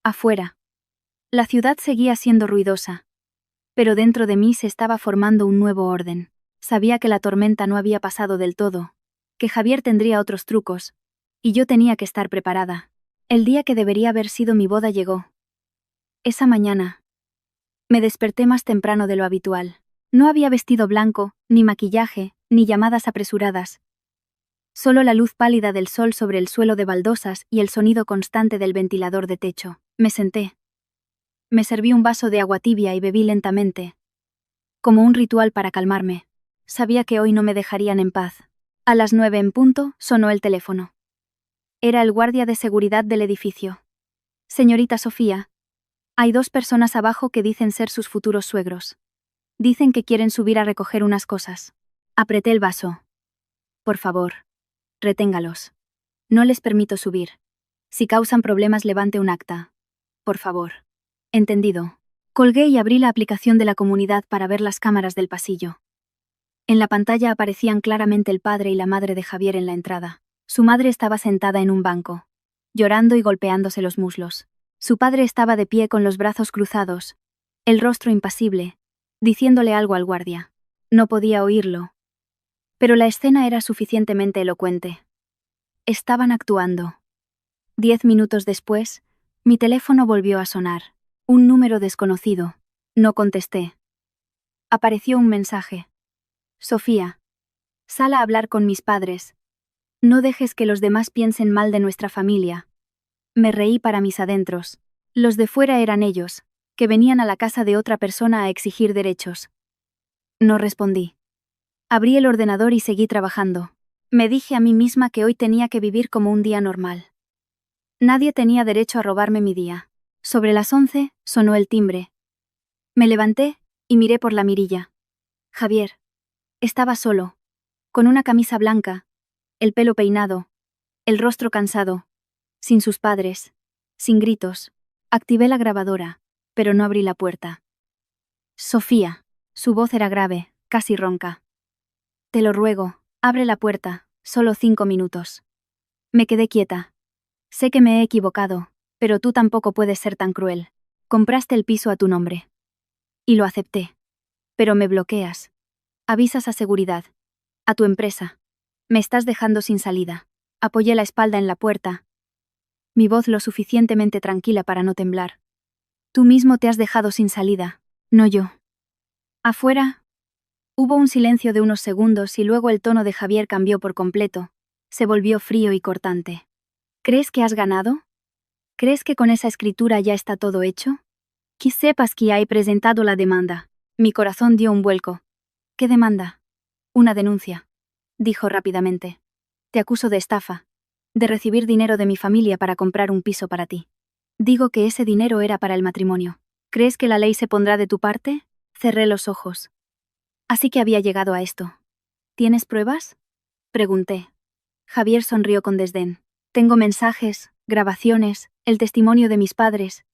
Afuera. La ciudad seguía siendo ruidosa. Pero dentro de mí se estaba formando un nuevo orden. Sabía que la tormenta no había pasado del todo, que Javier tendría otros trucos, y yo tenía que estar preparada. El día que debería haber sido mi boda llegó. Esa mañana. Me desperté más temprano de lo habitual. No había vestido blanco, ni maquillaje, ni llamadas apresuradas. Solo la luz pálida del sol sobre el suelo de baldosas y el sonido constante del ventilador de techo. Me senté. Me serví un vaso de agua tibia y bebí lentamente. Como un ritual para calmarme. Sabía que hoy no me dejarían en paz. A las 9 en punto, sonó el teléfono. Era el guardia de seguridad del edificio. Señorita Sofía, hay 2 personas abajo que dicen ser sus futuros suegros. Dicen que quieren subir a recoger unas cosas. Apreté el vaso. Por favor, reténgalos. No les permito subir. Si causan problemas, levante un acta. Por favor. Entendido. Colgué y abrí la aplicación de la comunidad para ver las cámaras del pasillo. En la pantalla aparecían claramente el padre y la madre de Javier en la entrada. Su madre estaba sentada en un banco, llorando y golpeándose los muslos. Su padre estaba de pie con los brazos cruzados, el rostro impasible, diciéndole algo al guardia. No podía oírlo. Pero la escena era suficientemente elocuente. Estaban actuando. 10 minutos después, mi teléfono volvió a sonar. Un número desconocido. No contesté. Apareció un mensaje. Sofía. Sal a hablar con mis padres. No dejes que los demás piensen mal de nuestra familia. Me reí para mis adentros. Los de fuera eran ellos, que venían a la casa de otra persona a exigir derechos. No respondí. Abrí el ordenador y seguí trabajando. Me dije a mí misma que hoy tenía que vivir como un día normal. Nadie tenía derecho a robarme mi día. Sobre las 11, sonó el timbre. Me levanté y miré por la mirilla. Javier. Estaba solo, con una camisa blanca, el pelo peinado, el rostro cansado, sin sus padres, sin gritos. Activé la grabadora, pero no abrí la puerta. Sofía. Su voz era grave, casi ronca. Te lo ruego, abre la puerta, solo 5 minutos. Me quedé quieta. Sé que me he equivocado, pero tú tampoco puedes ser tan cruel. Compraste el piso a tu nombre. Y lo acepté. Pero me bloqueas. Avisas a seguridad. A tu empresa. Me estás dejando sin salida. Apoyé la espalda en la puerta. Mi voz lo suficientemente tranquila para no temblar. Tú mismo te has dejado sin salida, no yo. Afuera. Hubo un silencio de unos segundos y luego el tono de Javier cambió por completo. Se volvió frío y cortante. ¿Crees que has ganado? ¿Crees que con esa escritura ya está todo hecho? Que sepas que ya he presentado la demanda. Mi corazón dio un vuelco. ¿Qué demanda? Una denuncia. Dijo rápidamente. Te acuso de estafa. De recibir dinero de mi familia para comprar un piso para ti. Digo que ese dinero era para el matrimonio. ¿Crees que la ley se pondrá de tu parte? Cerré los ojos. Así que había llegado a esto. ¿Tienes pruebas? Pregunté. Javier sonrió con desdén. Tengo mensajes, grabaciones, el testimonio de mis padres.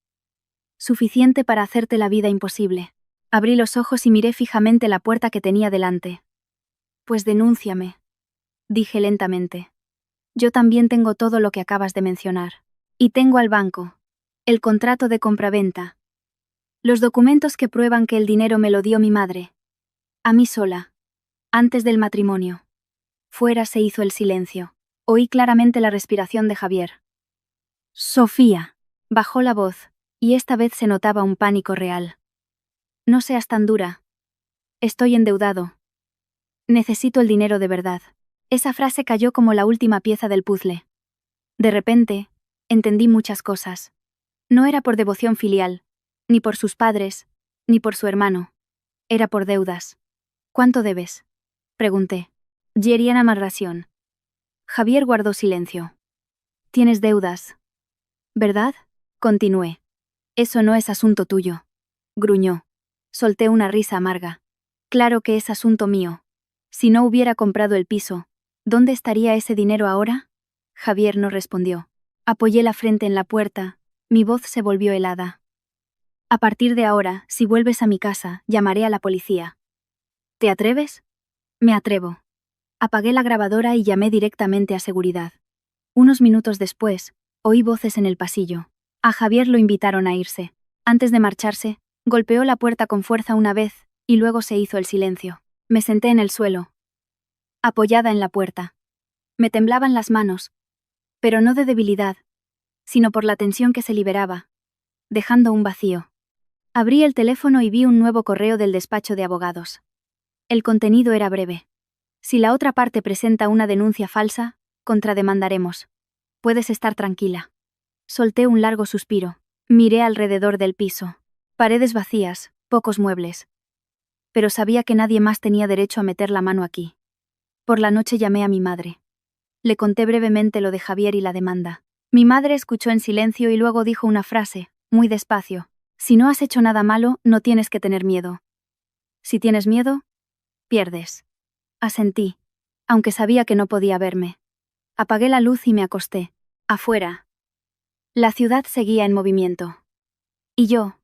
Suficiente para hacerte la vida imposible. Abrí los ojos y miré fijamente la puerta que tenía delante. Pues denúnciame. Dije lentamente. Yo también tengo todo lo que acabas de mencionar. Y tengo al banco. El contrato de compraventa. Los documentos que prueban que el dinero me lo dio mi madre. A mí sola. Antes del matrimonio. Fuera se hizo el silencio. Oí claramente la respiración de Javier. Sofía. Bajó la voz, y esta vez se notaba un pánico real. No seas tan dura. Estoy endeudado. Necesito el dinero de verdad. Esa frase cayó como la última pieza del puzzle. De repente, entendí muchas cosas. No era por devoción filial, ni por sus padres, ni por su hermano. Era por deudas. ¿Cuánto debes? Pregunté. Yeriana Marración. Javier guardó silencio. Tienes deudas. ¿Verdad? Continué. Eso no es asunto tuyo. Gruñó. Solté una risa amarga. Claro que es asunto mío. Si no hubiera comprado el piso, ¿dónde estaría ese dinero ahora? Javier no respondió. Apoyé la frente en la puerta, mi voz se volvió helada. A partir de ahora, si vuelves a mi casa, llamaré a la policía. ¿Te atreves? Me atrevo. Apagué la grabadora y llamé directamente a seguridad. Unos minutos después, oí voces en el pasillo. A Javier lo invitaron a irse. Antes de marcharse, golpeó la puerta con fuerza una vez, y luego se hizo el silencio. Me senté en el suelo, apoyada en la puerta. Me temblaban las manos, pero no de debilidad, sino por la tensión que se liberaba, dejando un vacío. Abrí el teléfono y vi un nuevo correo del despacho de abogados. El contenido era breve. Si la otra parte presenta una denuncia falsa, contrademandaremos. Puedes estar tranquila. Solté un largo suspiro. Miré alrededor del piso. Paredes vacías, pocos muebles. Pero sabía que nadie más tenía derecho a meter la mano aquí. Por la noche llamé a mi madre. Le conté brevemente lo de Javier y la demanda. Mi madre escuchó en silencio y luego dijo una frase, muy despacio. Si no has hecho nada malo, no tienes que tener miedo. Si tienes miedo, pierdes. Asentí, aunque sabía que no podía verme. Apagué la luz y me acosté. Afuera. La ciudad seguía en movimiento. Y yo,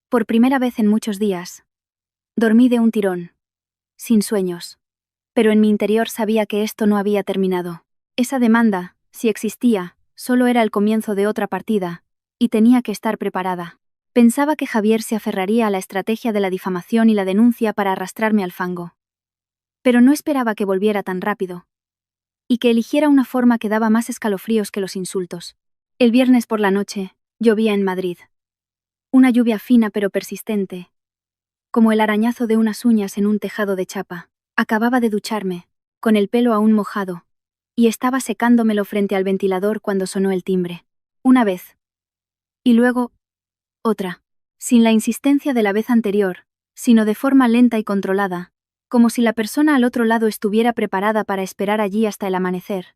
por primera vez en muchos días, dormí de un tirón, sin sueños. Pero en mi interior sabía que esto no había terminado. Esa demanda, si existía, solo era el comienzo de otra partida, y tenía que estar preparada. Pensaba que Javier se aferraría a la estrategia de la difamación y la denuncia para arrastrarme al fango. Pero no esperaba que volviera tan rápido. Y que eligiera una forma que daba más escalofríos que los insultos. El viernes por la noche, llovía en Madrid. Una lluvia fina pero persistente, como el arañazo de unas uñas en un tejado de chapa. Acababa de ducharme, con el pelo aún mojado, y estaba secándomelo frente al ventilador cuando sonó el timbre. Una vez. Y luego, otra. Sin la insistencia de la vez anterior, sino de forma lenta y controlada, como si la persona al otro lado estuviera preparada para esperar allí hasta el amanecer.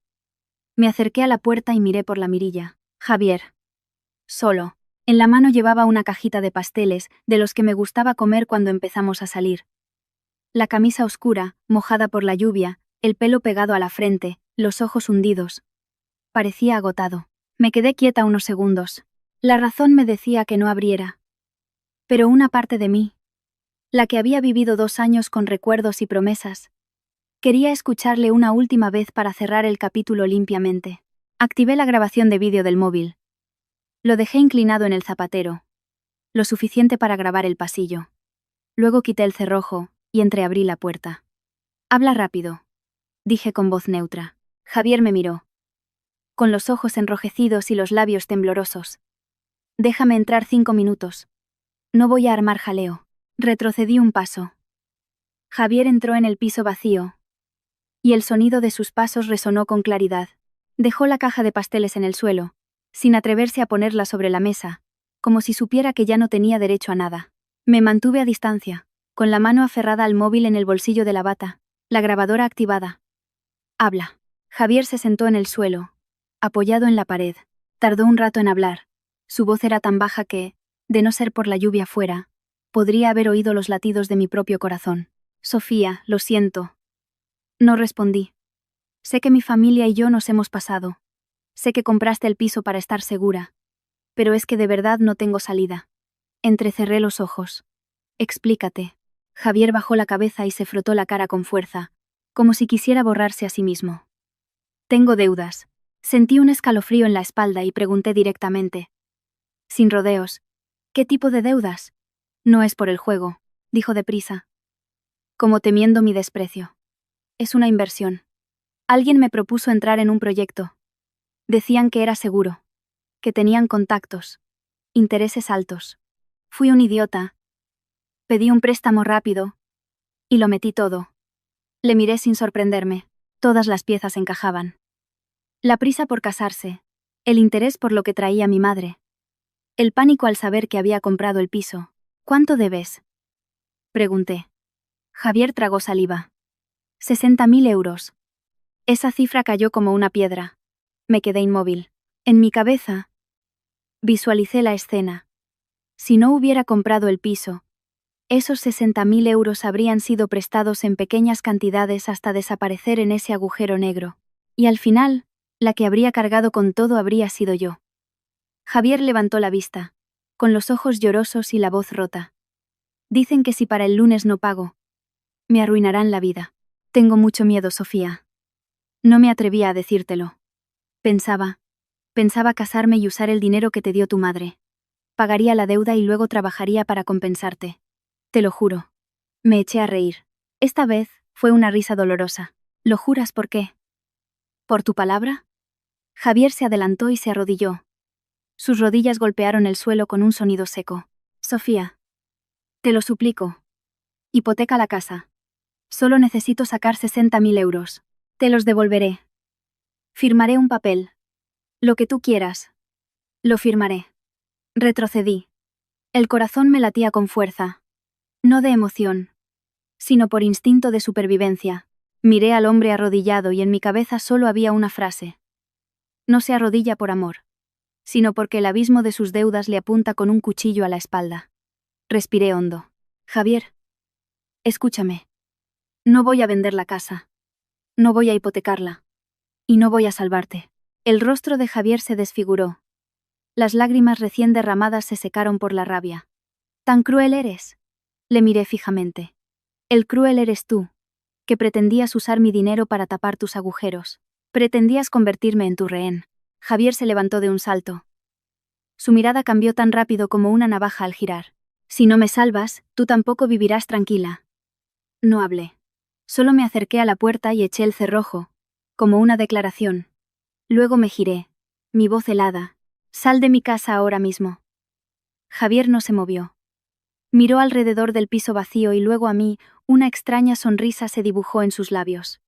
Me acerqué a la puerta y miré por la mirilla. Javier. Solo. En la mano llevaba una cajita de pasteles, de los que me gustaba comer cuando empezamos a salir. La camisa oscura, mojada por la lluvia, el pelo pegado a la frente, los ojos hundidos. Parecía agotado. Me quedé quieta unos segundos. La razón me decía que no abriera. Pero una parte de mí, la que había vivido 2 años con recuerdos y promesas, quería escucharle una última vez para cerrar el capítulo limpiamente. Activé la grabación de vídeo del móvil. Lo dejé inclinado en el zapatero, lo suficiente para grabar el pasillo. Luego quité el cerrojo y entreabrí la puerta. Habla rápido, dije con voz neutra. Javier me miró, con los ojos enrojecidos y los labios temblorosos. Déjame entrar 5 minutos. No voy a armar jaleo. Retrocedí un paso. Javier entró en el piso vacío, y el sonido de sus pasos resonó con claridad. Dejó la caja de pasteles en el suelo, sin atreverse a ponerla sobre la mesa, como si supiera que ya no tenía derecho a nada. Me mantuve a distancia, con la mano aferrada al móvil en el bolsillo de la bata, la grabadora activada. Habla. Javier se sentó en el suelo, apoyado en la pared. Tardó un rato en hablar. Su voz era tan baja que, de no ser por la lluvia fuera, podría haber oído los latidos de mi propio corazón. Sofía, lo siento. No respondí. Sé que mi familia y yo nos hemos pasado. Sé que compraste el piso para estar segura. Pero es que de verdad no tengo salida. Entrecerré los ojos. Explícate. Javier bajó la cabeza y se frotó la cara con fuerza, como si quisiera borrarse a sí mismo. Tengo deudas. Sentí un escalofrío en la espalda y pregunté directamente. Sin rodeos. ¿Qué tipo de deudas? No es por el juego, dijo deprisa. como temiendo mi desprecio. Es una inversión. Alguien me propuso entrar en un proyecto. Decían que era seguro, que tenían contactos, intereses altos. Fui un idiota. Pedí un préstamo rápido y lo metí todo. Le miré sin sorprenderme. Todas las piezas encajaban. La prisa por casarse, el interés por lo que traía mi madre, el pánico al saber que había comprado el piso. ¿Cuánto debes?, pregunté. Javier tragó saliva. 60.000 euros. Esa cifra cayó como una piedra. Me quedé inmóvil. En mi cabeza, visualicé la escena. Si no hubiera comprado el piso, esos 60.000 euros habrían sido prestados en pequeñas cantidades hasta desaparecer en ese agujero negro. Y al final, la que habría cargado con todo habría sido yo. Javier levantó la vista, con los ojos llorosos y la voz rota. Dicen que si para el lunes no pago, me arruinarán la vida. Tengo mucho miedo, Sofía. No me atrevía a decírtelo. Pensaba casarme y usar el dinero que te dio tu madre. Pagaría la deuda y luego trabajaría para compensarte. Te lo juro. Me eché a reír. Esta vez fue una risa dolorosa. ¿Lo juras por qué? ¿Por tu palabra? Javier se adelantó y se arrodilló. Sus rodillas golpearon el suelo con un sonido seco. Sofía. Te lo suplico. Hipoteca la casa. Solo necesito sacar 60.000 euros. Te los devolveré. Firmaré un papel. Lo que tú quieras. Lo firmaré. Retrocedí. El corazón me latía con fuerza. No de emoción, sino por instinto de supervivencia. Miré al hombre arrodillado y en mi cabeza solo había una frase. No se arrodilla por amor, sino porque el abismo de sus deudas le apunta con un cuchillo a la espalda. Respiré hondo. Javier, escúchame. No voy a vender la casa. No voy a hipotecarla. Y no voy a salvarte. El rostro de Javier se desfiguró. Las lágrimas recién derramadas se secaron por la rabia. ¿Tan cruel eres? Le miré fijamente. El cruel eres tú, que pretendías usar mi dinero para tapar tus agujeros. Pretendías convertirme en tu rehén. Javier se levantó de un salto. Su mirada cambió tan rápido como una navaja al girar. Si no me salvas, tú tampoco vivirás tranquila. No hablé. Solo me acerqué a la puerta y eché el cerrojo, como una declaración. Luego me giré, mi voz helada. Sal de mi casa ahora mismo. Javier no se movió. Miró alrededor del piso vacío y luego a mí, una extraña sonrisa se dibujó en sus labios.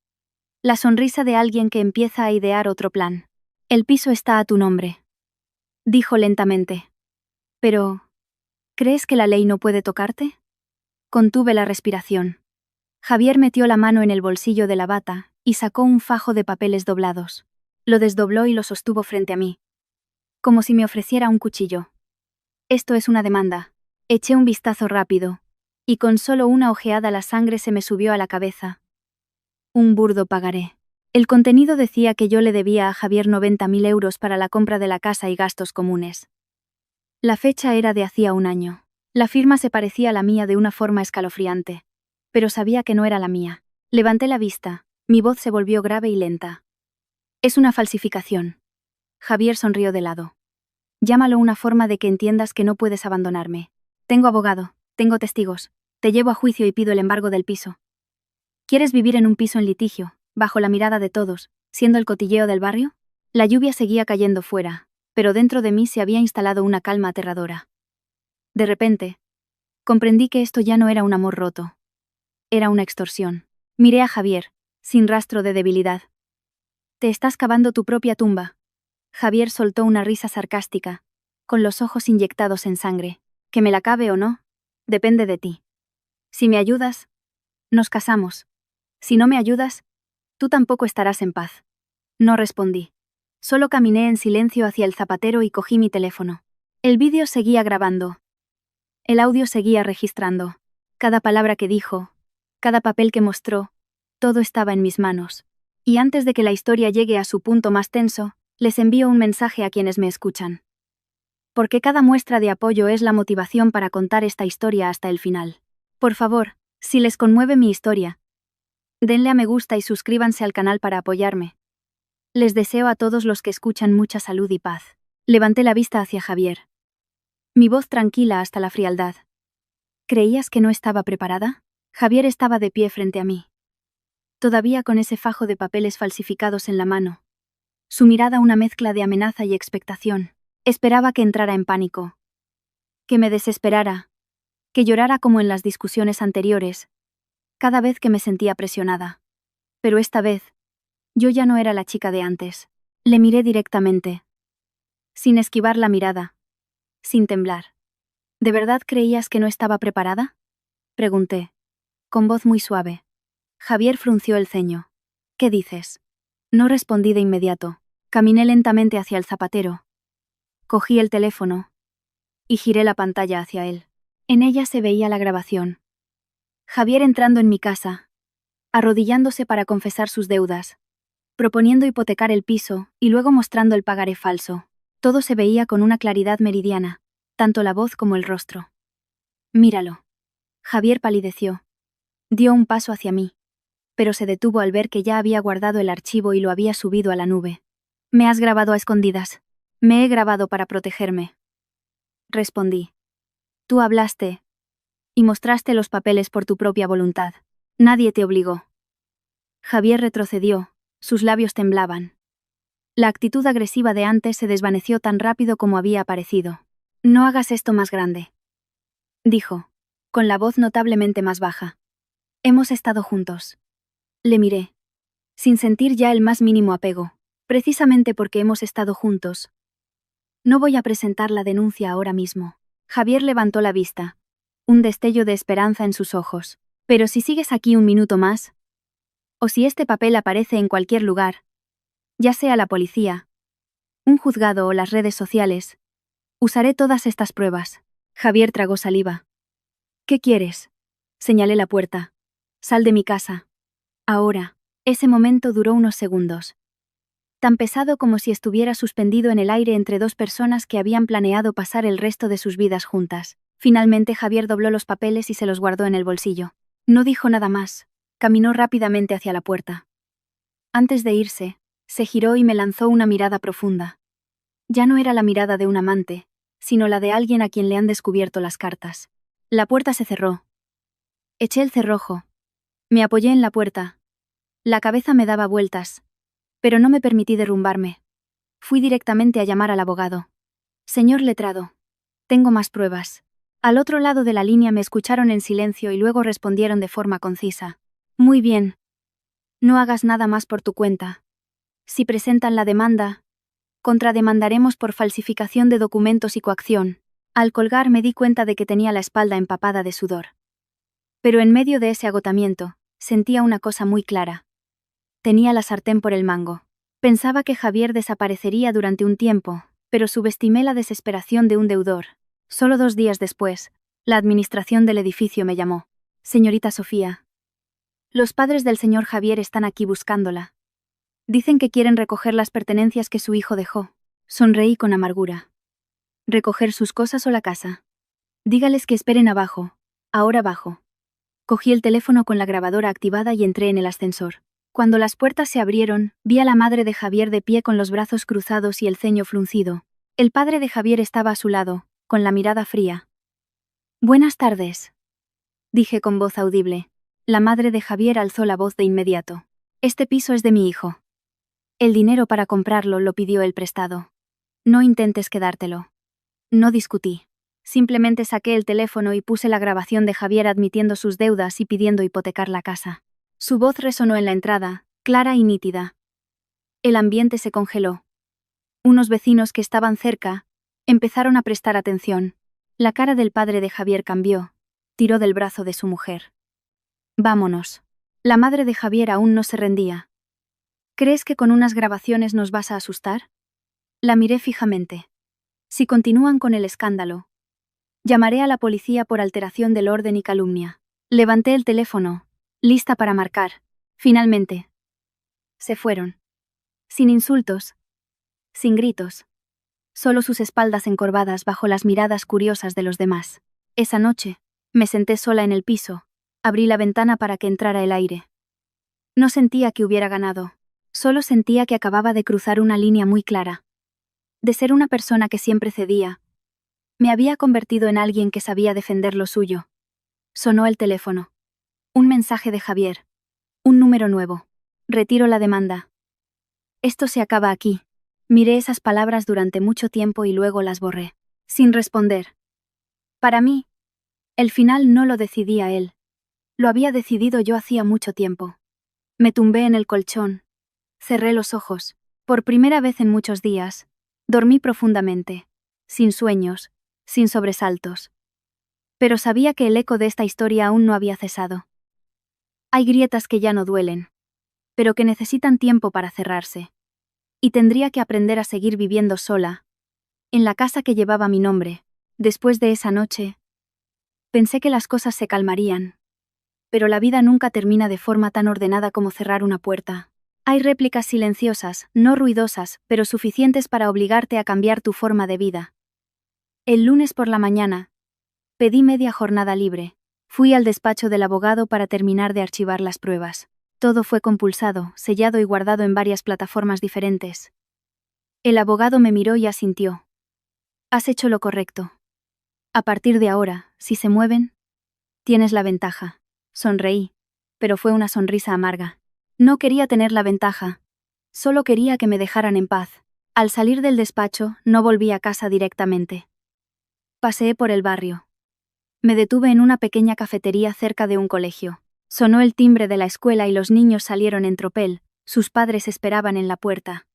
La sonrisa de alguien que empieza a idear otro plan. El piso está a tu nombre, dijo lentamente. Pero, ¿crees que la ley no puede tocarte? Contuve la respiración. Javier metió la mano en el bolsillo de la bata y sacó un fajo de papeles doblados. Lo desdobló y lo sostuvo frente a mí, como si me ofreciera un cuchillo. Esto es una demanda. Eché un vistazo rápido, y con solo una ojeada la sangre se me subió a la cabeza. Un burdo pagaré. El contenido decía que yo le debía a Javier 90.000 euros para la compra de la casa y gastos comunes. La fecha era de hacía un año. La firma se parecía a la mía de una forma escalofriante, pero sabía que no era la mía. Levanté la vista, mi voz se volvió grave y lenta. Es una falsificación. Javier sonrió de lado. Llámalo una forma de que entiendas que no puedes abandonarme. Tengo abogado, tengo testigos, te llevo a juicio y pido el embargo del piso. ¿Quieres vivir en un piso en litigio, bajo la mirada de todos, siendo el cotilleo del barrio? La lluvia seguía cayendo fuera, pero dentro de mí se había instalado una calma aterradora. De repente, comprendí que esto ya no era un amor roto. Era una extorsión. Miré a Javier, sin rastro de debilidad. Te estás cavando tu propia tumba. Javier soltó una risa sarcástica, con los ojos inyectados en sangre. Que me la cabe o no, depende de ti. Si me ayudas, nos casamos. Si no me ayudas, tú tampoco estarás en paz. No respondí. Solo caminé en silencio hacia el zapatero y cogí mi teléfono. El vídeo seguía grabando. El audio seguía registrando. Cada palabra que dijo, cada papel que mostró, todo estaba en mis manos. Y antes de que la historia llegue a su punto más tenso, les envío un mensaje a quienes me escuchan. Porque cada muestra de apoyo es la motivación para contar esta historia hasta el final. Por favor, si les conmueve mi historia, denle a me gusta y suscríbanse al canal para apoyarme. Les deseo a todos los que escuchan mucha salud y paz. Levanté la vista hacia Javier. Mi voz tranquila hasta la frialdad. ¿Creías que no estaba preparada? Javier estaba de pie frente a mí, todavía con ese fajo de papeles falsificados en la mano. Su mirada una mezcla de amenaza y expectación. Esperaba que entrara en pánico, que me desesperara, que llorara como en las discusiones anteriores, cada vez que me sentía presionada. Pero esta vez, yo ya no era la chica de antes. Le miré directamente, sin esquivar la mirada, sin temblar. ¿De verdad creías que no estaba preparada?, pregunté, con voz muy suave. Javier frunció el ceño. ¿Qué dices? No respondí de inmediato. Caminé lentamente hacia el zapatero. Cogí el teléfono y giré la pantalla hacia él. En ella se veía la grabación. Javier entrando en mi casa, arrodillándose para confesar sus deudas, proponiendo hipotecar el piso y luego mostrando el pagaré falso. Todo se veía con una claridad meridiana, tanto la voz como el rostro. Míralo. Javier palideció. Dio un paso hacia mí, pero se detuvo al ver que ya había guardado el archivo y lo había subido a la nube. Me has grabado a escondidas. Me he grabado para protegerme. Respondí. Tú hablaste y mostraste los papeles por tu propia voluntad. Nadie te obligó. Javier retrocedió, sus labios temblaban. La actitud agresiva de antes se desvaneció tan rápido como había aparecido. No hagas esto más grande, dijo, con la voz notablemente más baja. Hemos estado juntos. Le miré, sin sentir ya el más mínimo apego, precisamente porque hemos estado juntos. No voy a presentar la denuncia ahora mismo. Javier levantó la vista, un destello de esperanza en sus ojos. Pero si sigues aquí un minuto más, o si este papel aparece en cualquier lugar, ya sea la policía, un juzgado o las redes sociales, usaré todas estas pruebas. Javier tragó saliva. ¿Qué quieres? Señalé la puerta. Sal de mi casa. Ahora. Ese momento duró unos segundos. Tan pesado como si estuviera suspendido en el aire entre dos personas que habían planeado pasar el resto de sus vidas juntas. Finalmente Javier dobló los papeles y se los guardó en el bolsillo. No dijo nada más. Caminó rápidamente hacia la puerta. Antes de irse, se giró y me lanzó una mirada profunda. Ya no era la mirada de un amante, sino la de alguien a quien le han descubierto las cartas. La puerta se cerró. Eché el cerrojo. Me apoyé en la puerta. La cabeza me daba vueltas, pero no me permití derrumbarme. Fui directamente a llamar al abogado. Señor letrado, tengo más pruebas. Al otro lado de la línea me escucharon en silencio y luego respondieron de forma concisa. Muy bien. No hagas nada más por tu cuenta. Si presentan la demanda, contrademandaremos por falsificación de documentos y coacción. Al colgar me di cuenta de que tenía la espalda empapada de sudor. Pero en medio de ese agotamiento, sentía una cosa muy clara. Tenía la sartén por el mango. Pensaba que Javier desaparecería durante un tiempo, pero subestimé la desesperación de un deudor. Solo 2 días después, la administración del edificio me llamó. Señorita Sofía. Los padres del señor Javier están aquí buscándola. Dicen que quieren recoger las pertenencias que su hijo dejó. Sonreí con amargura. ¿Recoger sus cosas o la casa? Dígales que esperen abajo. Ahora bajo. Cogí el teléfono con la grabadora activada y entré en el ascensor. Cuando las puertas se abrieron, vi a la madre de Javier de pie con los brazos cruzados y el ceño fruncido. El padre de Javier estaba a su lado, con la mirada fría. Buenas tardes, dije con voz audible. La madre de Javier alzó la voz de inmediato. Este piso es de mi hijo. El dinero para comprarlo lo pidió él prestado. No intentes quedártelo. No discutí. Simplemente saqué el teléfono y puse la grabación de Javier admitiendo sus deudas y pidiendo hipotecar la casa. Su voz resonó en la entrada, clara y nítida. El ambiente se congeló. Unos vecinos que estaban cerca empezaron a prestar atención. La cara del padre de Javier cambió. Tiró del brazo de su mujer. Vámonos. La madre de Javier aún no se rendía. ¿Crees que con unas grabaciones nos vas a asustar? La miré fijamente. Si continúan con el escándalo, llamaré a la policía por alteración del orden y calumnia. Levanté el teléfono, lista para marcar. Finalmente. Se fueron. Sin insultos. Sin gritos. Solo sus espaldas encorvadas bajo las miradas curiosas de los demás. Esa noche, me senté sola en el piso, abrí la ventana para que entrara el aire. No sentía que hubiera ganado. Solo sentía que acababa de cruzar una línea muy clara. De ser una persona que siempre cedía, me había convertido en alguien que sabía defender lo suyo. Sonó el teléfono. Un mensaje de Javier. Un número nuevo. Retiro la demanda. Esto se acaba aquí. Miré esas palabras durante mucho tiempo y luego las borré. Sin responder. Para mí, el final no lo decidía él. Lo había decidido yo hacía mucho tiempo. Me tumbé en el colchón. Cerré los ojos. Por primera vez en muchos días, dormí profundamente. Sin sueños, sin sobresaltos. Pero sabía que el eco de esta historia aún no había cesado. Hay grietas que ya no duelen, pero que necesitan tiempo para cerrarse. Y tendría que aprender a seguir viviendo sola, en la casa que llevaba mi nombre. Después de esa noche, pensé que las cosas se calmarían. Pero la vida nunca termina de forma tan ordenada como cerrar una puerta. Hay réplicas silenciosas, no ruidosas, pero suficientes para obligarte a cambiar tu forma de vida. El lunes por la mañana, pedí media jornada libre. Fui al despacho del abogado para terminar de archivar las pruebas. Todo fue compulsado, sellado y guardado en varias plataformas diferentes. El abogado me miró y asintió. Has hecho lo correcto. A partir de ahora, si se mueven, tienes la ventaja. Sonreí, pero fue una sonrisa amarga. No quería tener la ventaja. Solo quería que me dejaran en paz. Al salir del despacho, no volví a casa directamente. Paseé por el barrio. Me detuve en una pequeña cafetería cerca de un colegio. Sonó el timbre de la escuela y los niños salieron en tropel, sus padres esperaban en la puerta.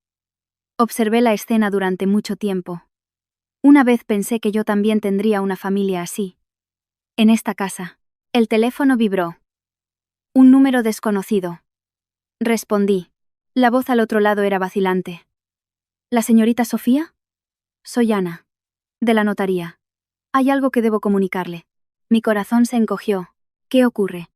Observé la escena durante mucho tiempo. Una vez pensé que yo también tendría una familia así. En esta casa. El teléfono vibró. Un número desconocido. Respondí. La voz al otro lado era vacilante. ¿La señorita Sofía? Soy Ana. De la notaría. Hay algo que debo comunicarle. Mi corazón se encogió. ¿Qué ocurre?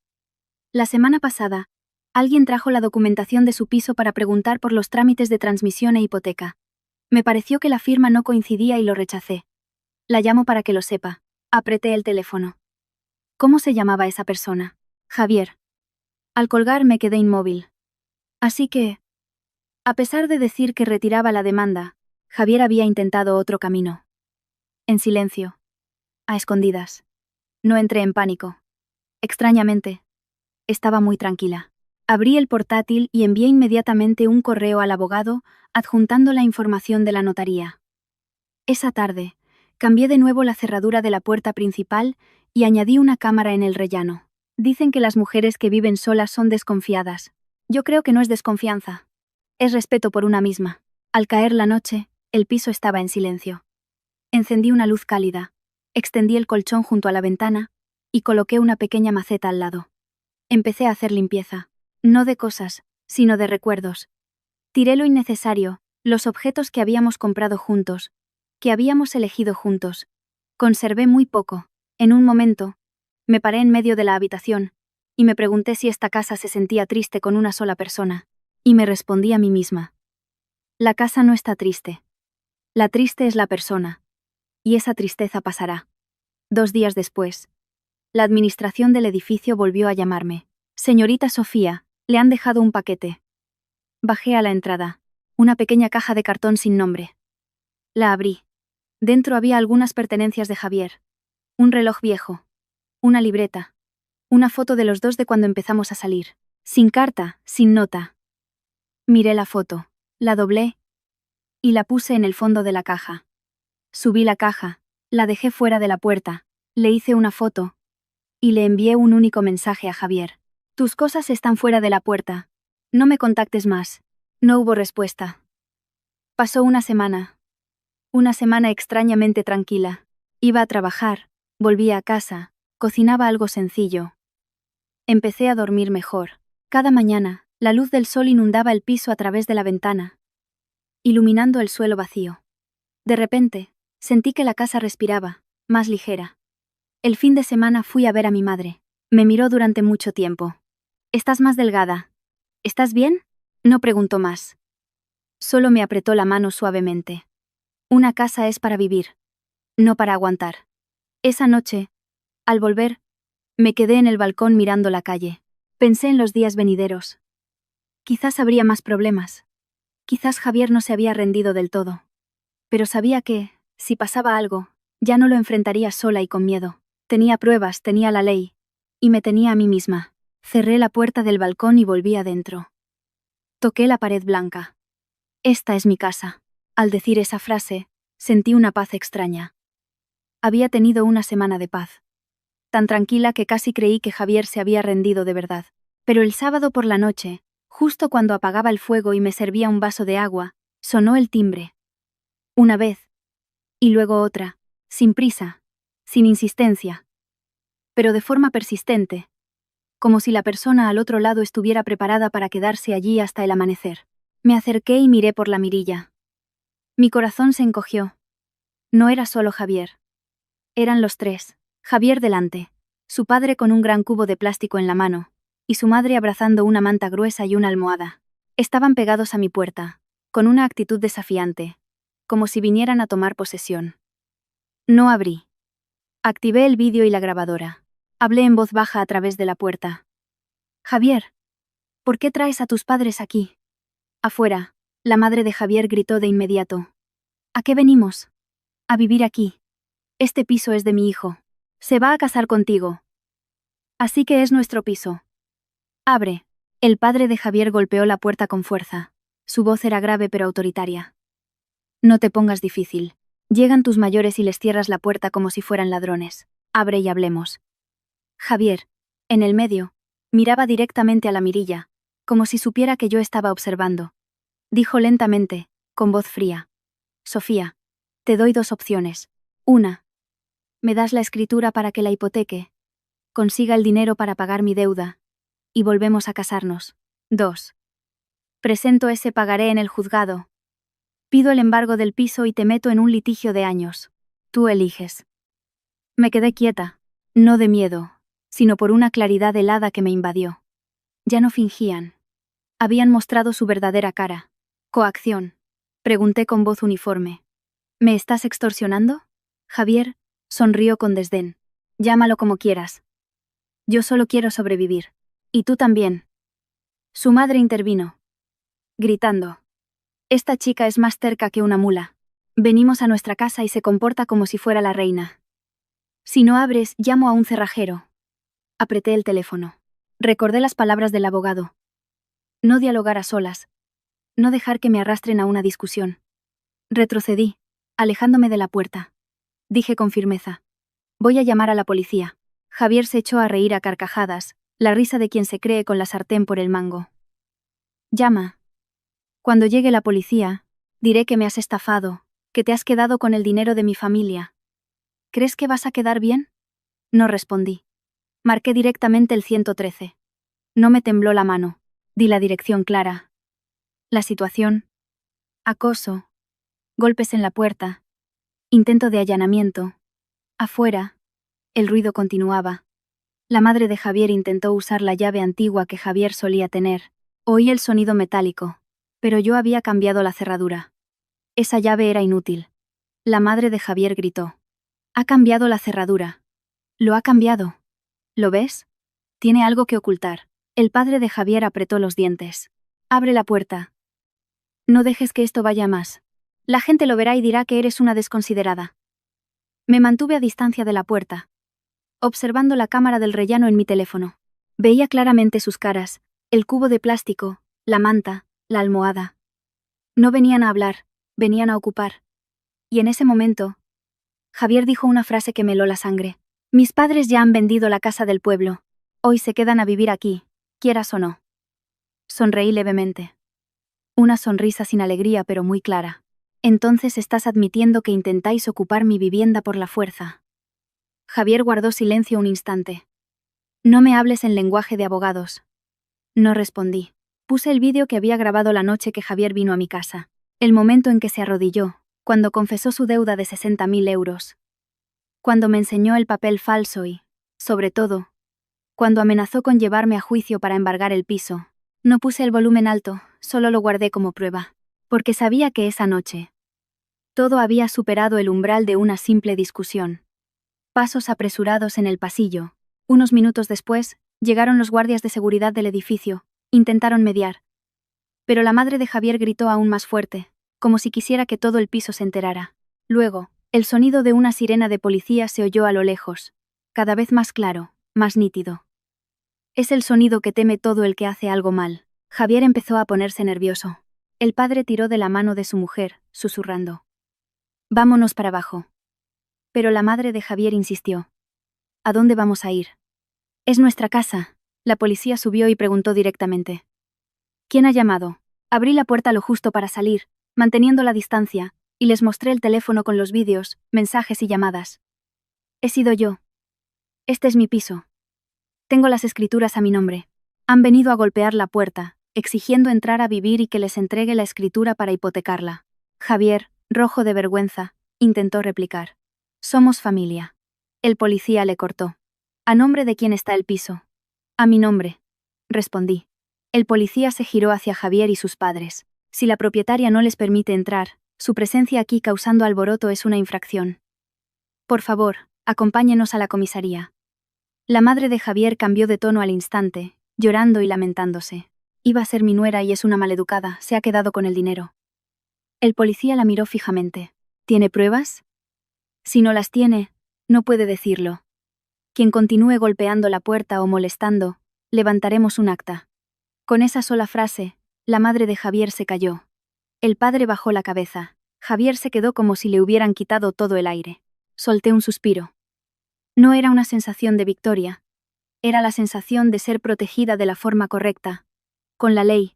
La semana pasada, alguien trajo la documentación de su piso para preguntar por los trámites de transmisión e hipoteca. Me pareció que la firma no coincidía y lo rechacé. La llamo para que lo sepa. Apreté el teléfono. ¿Cómo se llamaba esa persona? Javier. Al colgar me quedé inmóvil. Así que, a pesar de decir que retiraba la demanda, Javier había intentado otro camino. En silencio. A escondidas. No entré en pánico. Extrañamente, estaba muy tranquila. Abrí el portátil y envié inmediatamente un correo al abogado, adjuntando la información de la notaría. Esa tarde, cambié de nuevo la cerradura de la puerta principal y añadí una cámara en el rellano. Dicen que las mujeres que viven solas son desconfiadas. Yo creo que no es desconfianza. Es respeto por una misma. Al caer la noche, el piso estaba en silencio. Encendí una luz cálida, extendí el colchón junto a la ventana y coloqué una pequeña maceta al lado. Empecé a hacer limpieza, no de cosas, sino de recuerdos. Tiré lo innecesario, los objetos que habíamos comprado juntos, que habíamos elegido juntos. Conservé muy poco. En un momento, me paré en medio de la habitación y me pregunté si esta casa se sentía triste con una sola persona, y me respondí a mí misma. La casa no está triste. La triste es la persona. Y esa tristeza pasará. 2 días después, la administración del edificio volvió a llamarme. Señorita Sofía, le han dejado un paquete. Bajé a la entrada. Una pequeña caja de cartón sin nombre. La abrí. Dentro había algunas pertenencias de Javier. Un reloj viejo. Una libreta. Una foto de los dos de cuando empezamos a salir. Sin carta, sin nota. Miré la foto. La doblé. Y la puse en el fondo de la caja. Subí la caja. La dejé fuera de la puerta. Le hice una foto. Y le envié un único mensaje a Javier. Tus cosas están fuera de la puerta. No me contactes más. No hubo respuesta. Pasó una semana. Una semana extrañamente tranquila. Iba a trabajar, volvía a casa, cocinaba algo sencillo. Empecé a dormir mejor. Cada mañana, la luz del sol inundaba el piso a través de la ventana, iluminando el suelo vacío. De repente, sentí que la casa respiraba, más ligera. El fin de semana fui a ver a mi madre. Me miró durante mucho tiempo. ¿Estás más delgada? ¿Estás bien? No preguntó más. Solo me apretó la mano suavemente. Una casa es para vivir, no para aguantar. Esa noche, al volver, me quedé en el balcón mirando la calle. Pensé en los días venideros. Quizás habría más problemas. Quizás Javier no se había rendido del todo. Pero sabía que, si pasaba algo, ya no lo enfrentaría sola y con miedo. Tenía pruebas, tenía la ley. Y me tenía a mí misma. Cerré la puerta del balcón y volví adentro. Toqué la pared blanca. Esta es mi casa. Al decir esa frase, sentí una paz extraña. Había tenido una semana de paz. Tan tranquila que casi creí que Javier se había rendido de verdad. Pero el sábado por la noche, justo cuando apagaba el fuego y me servía un vaso de agua, sonó el timbre. Una vez. Y luego otra, sin prisa, sin insistencia. Pero de forma persistente, como si la persona al otro lado estuviera preparada para quedarse allí hasta el amanecer. Me acerqué y miré por la mirilla. Mi corazón se encogió. No era solo Javier. Eran los tres. Javier delante, su padre con un gran cubo de plástico en la mano, y su madre abrazando una manta gruesa y una almohada. Estaban pegados a mi puerta, con una actitud desafiante, como si vinieran a tomar posesión. No abrí. Activé el vídeo y la grabadora. Hablé en voz baja a través de la puerta. Javier, ¿por qué traes a tus padres aquí? Afuera, la madre de Javier gritó de inmediato. ¿A qué venimos? A vivir aquí. Este piso es de mi hijo. Se va a casar contigo. Así que es nuestro piso. Abre. El padre de Javier golpeó la puerta con fuerza. Su voz era grave pero autoritaria. No te pongas difícil. Llegan tus mayores y les cierras la puerta como si fueran ladrones. Abre y hablemos. Javier, en el medio, miraba directamente a la mirilla, como si supiera que yo estaba observando. Dijo lentamente, con voz fría. Sofía, te doy dos opciones. Una. Me das la escritura para que la hipoteque, consiga el dinero para pagar mi deuda, y volvemos a casarnos. 2. Presento ese pagaré en el juzgado. Pido el embargo del piso y te meto en un litigio de años. Tú eliges. Me quedé quieta, no de miedo, sino por una claridad helada que me invadió. Ya no fingían. Habían mostrado su verdadera cara. Coacción. Pregunté con voz uniforme. ¿Me estás extorsionando? Javier sonrió con desdén. Llámalo como quieras. Yo solo quiero sobrevivir. Y tú también. Su madre intervino, gritando. Esta chica es más terca que una mula. Venimos a nuestra casa y se comporta como si fuera la reina. Si no abres, llamo a un cerrajero. Apreté el teléfono. Recordé las palabras del abogado. No dialogar a solas. No dejar que me arrastren a una discusión. Retrocedí, alejándome de la puerta. Dije con firmeza. Voy a llamar a la policía. Javier se echó a reír a carcajadas, la risa de quien se cree con la sartén por el mango. Llama. Cuando llegue la policía, diré que me has estafado, que te has quedado con el dinero de mi familia. ¿Crees que vas a quedar bien? No respondí. Marqué directamente el 113. No me tembló la mano. Di la dirección clara. La situación. Acoso. Golpes en la puerta. Intento de allanamiento. Afuera. El ruido continuaba. La madre de Javier intentó usar la llave antigua que Javier solía tener. Oí el sonido metálico, pero yo había cambiado la cerradura. Esa llave era inútil. La madre de Javier gritó. Ha cambiado la cerradura. Lo ha cambiado. ¿Lo ves? Tiene algo que ocultar. El padre de Javier apretó los dientes. Abre la puerta. No dejes que esto vaya más. La gente lo verá y dirá que eres una desconsiderada. Me mantuve a distancia de la puerta, observando la cámara del rellano en mi teléfono. Veía claramente sus caras, el cubo de plástico, la manta, la almohada. No venían a hablar, venían a ocupar. Y en ese momento, Javier dijo una frase que me heló la sangre. Mis padres ya han vendido la casa del pueblo. Hoy se quedan a vivir aquí, quieras o no. Sonreí levemente. Una sonrisa sin alegría pero muy clara. Entonces estás admitiendo que intentáis ocupar mi vivienda por la fuerza. Javier guardó silencio un instante. No me hables en lenguaje de abogados. No respondí. Puse el vídeo que había grabado la noche que Javier vino a mi casa. El momento en que se arrodilló, cuando confesó su deuda de 60.000 euros. Cuando me enseñó el papel falso y, sobre todo, cuando amenazó con llevarme a juicio para embargar el piso. No puse el volumen alto, solo lo guardé como prueba. Porque sabía que esa noche, todo había superado el umbral de una simple discusión. Pasos apresurados en el pasillo. Unos minutos después, llegaron los guardias de seguridad del edificio, intentaron mediar. Pero la madre de Javier gritó aún más fuerte, como si quisiera que todo el piso se enterara. Luego, el sonido de una sirena de policía se oyó a lo lejos, cada vez más claro, más nítido. Es el sonido que teme todo el que hace algo mal. Javier empezó a ponerse nervioso. El padre tiró de la mano de su mujer, susurrando. Vámonos para abajo. Pero la madre de Javier insistió. ¿A dónde vamos a ir? Es nuestra casa. La policía subió y preguntó directamente. ¿Quién ha llamado? Abrí la puerta lo justo para salir, manteniendo la distancia, y les mostré el teléfono con los vídeos, mensajes y llamadas. He sido yo. Este es mi piso. Tengo las escrituras a mi nombre. Han venido a golpear la puerta, exigiendo entrar a vivir y que les entregue la escritura para hipotecarla. Javier, rojo de vergüenza, intentó replicar. Somos familia. El policía le cortó. ¿A nombre de quién está el piso? A mi nombre. Respondí. El policía se giró hacia Javier y sus padres. Si la propietaria no les permite entrar, su presencia aquí causando alboroto es una infracción. Por favor, acompáñenos a la comisaría. La madre de Javier cambió de tono al instante, llorando y lamentándose. Iba a ser mi nuera y es una maleducada, se ha quedado con el dinero. El policía la miró fijamente. ¿Tiene pruebas? Si no las tiene, no puede decirlo. Quien continúe golpeando la puerta o molestando, levantaremos un acta. Con esa sola frase, la madre de Javier se calló. El padre bajó la cabeza. Javier se quedó como si le hubieran quitado todo el aire. Solté un suspiro. No era una sensación de victoria. Era la sensación de ser protegida de la forma correcta. Con la ley.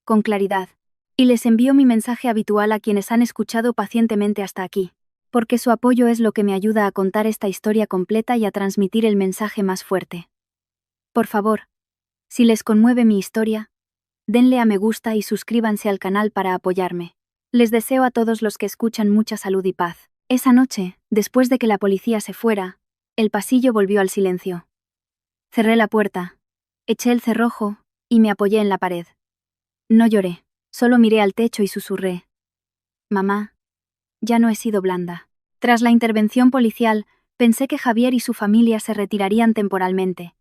Con claridad. Y les envío mi mensaje habitual a quienes han escuchado pacientemente hasta aquí. Porque su apoyo es lo que me ayuda a contar esta historia completa y a transmitir el mensaje más fuerte. Por favor, si les conmueve mi historia, denle a me gusta y suscríbanse al canal para apoyarme. Les deseo a todos los que escuchan mucha salud y paz. Esa noche, después de que la policía se fuera, el pasillo volvió al silencio. Cerré la puerta, eché el cerrojo y me apoyé en la pared. No lloré, solo miré al techo y susurré. Mamá, ya no he sido blanda. Tras la intervención policial, pensé que Javier y su familia se retirarían temporalmente.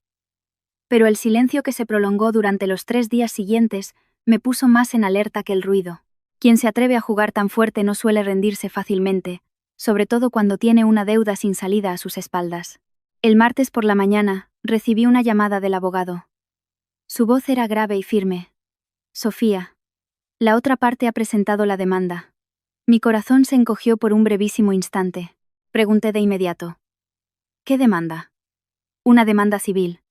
Pero el silencio que se prolongó durante los 3 días siguientes me puso más en alerta que el ruido. Quien se atreve a jugar tan fuerte no suele rendirse fácilmente, sobre todo cuando tiene una deuda sin salida a sus espaldas. El martes por la mañana, recibí una llamada del abogado. Su voz era grave y firme. Sofía. La otra parte ha presentado la demanda. Mi corazón se encogió por un brevísimo instante. Pregunté de inmediato. ¿Qué demanda? Una demanda civil.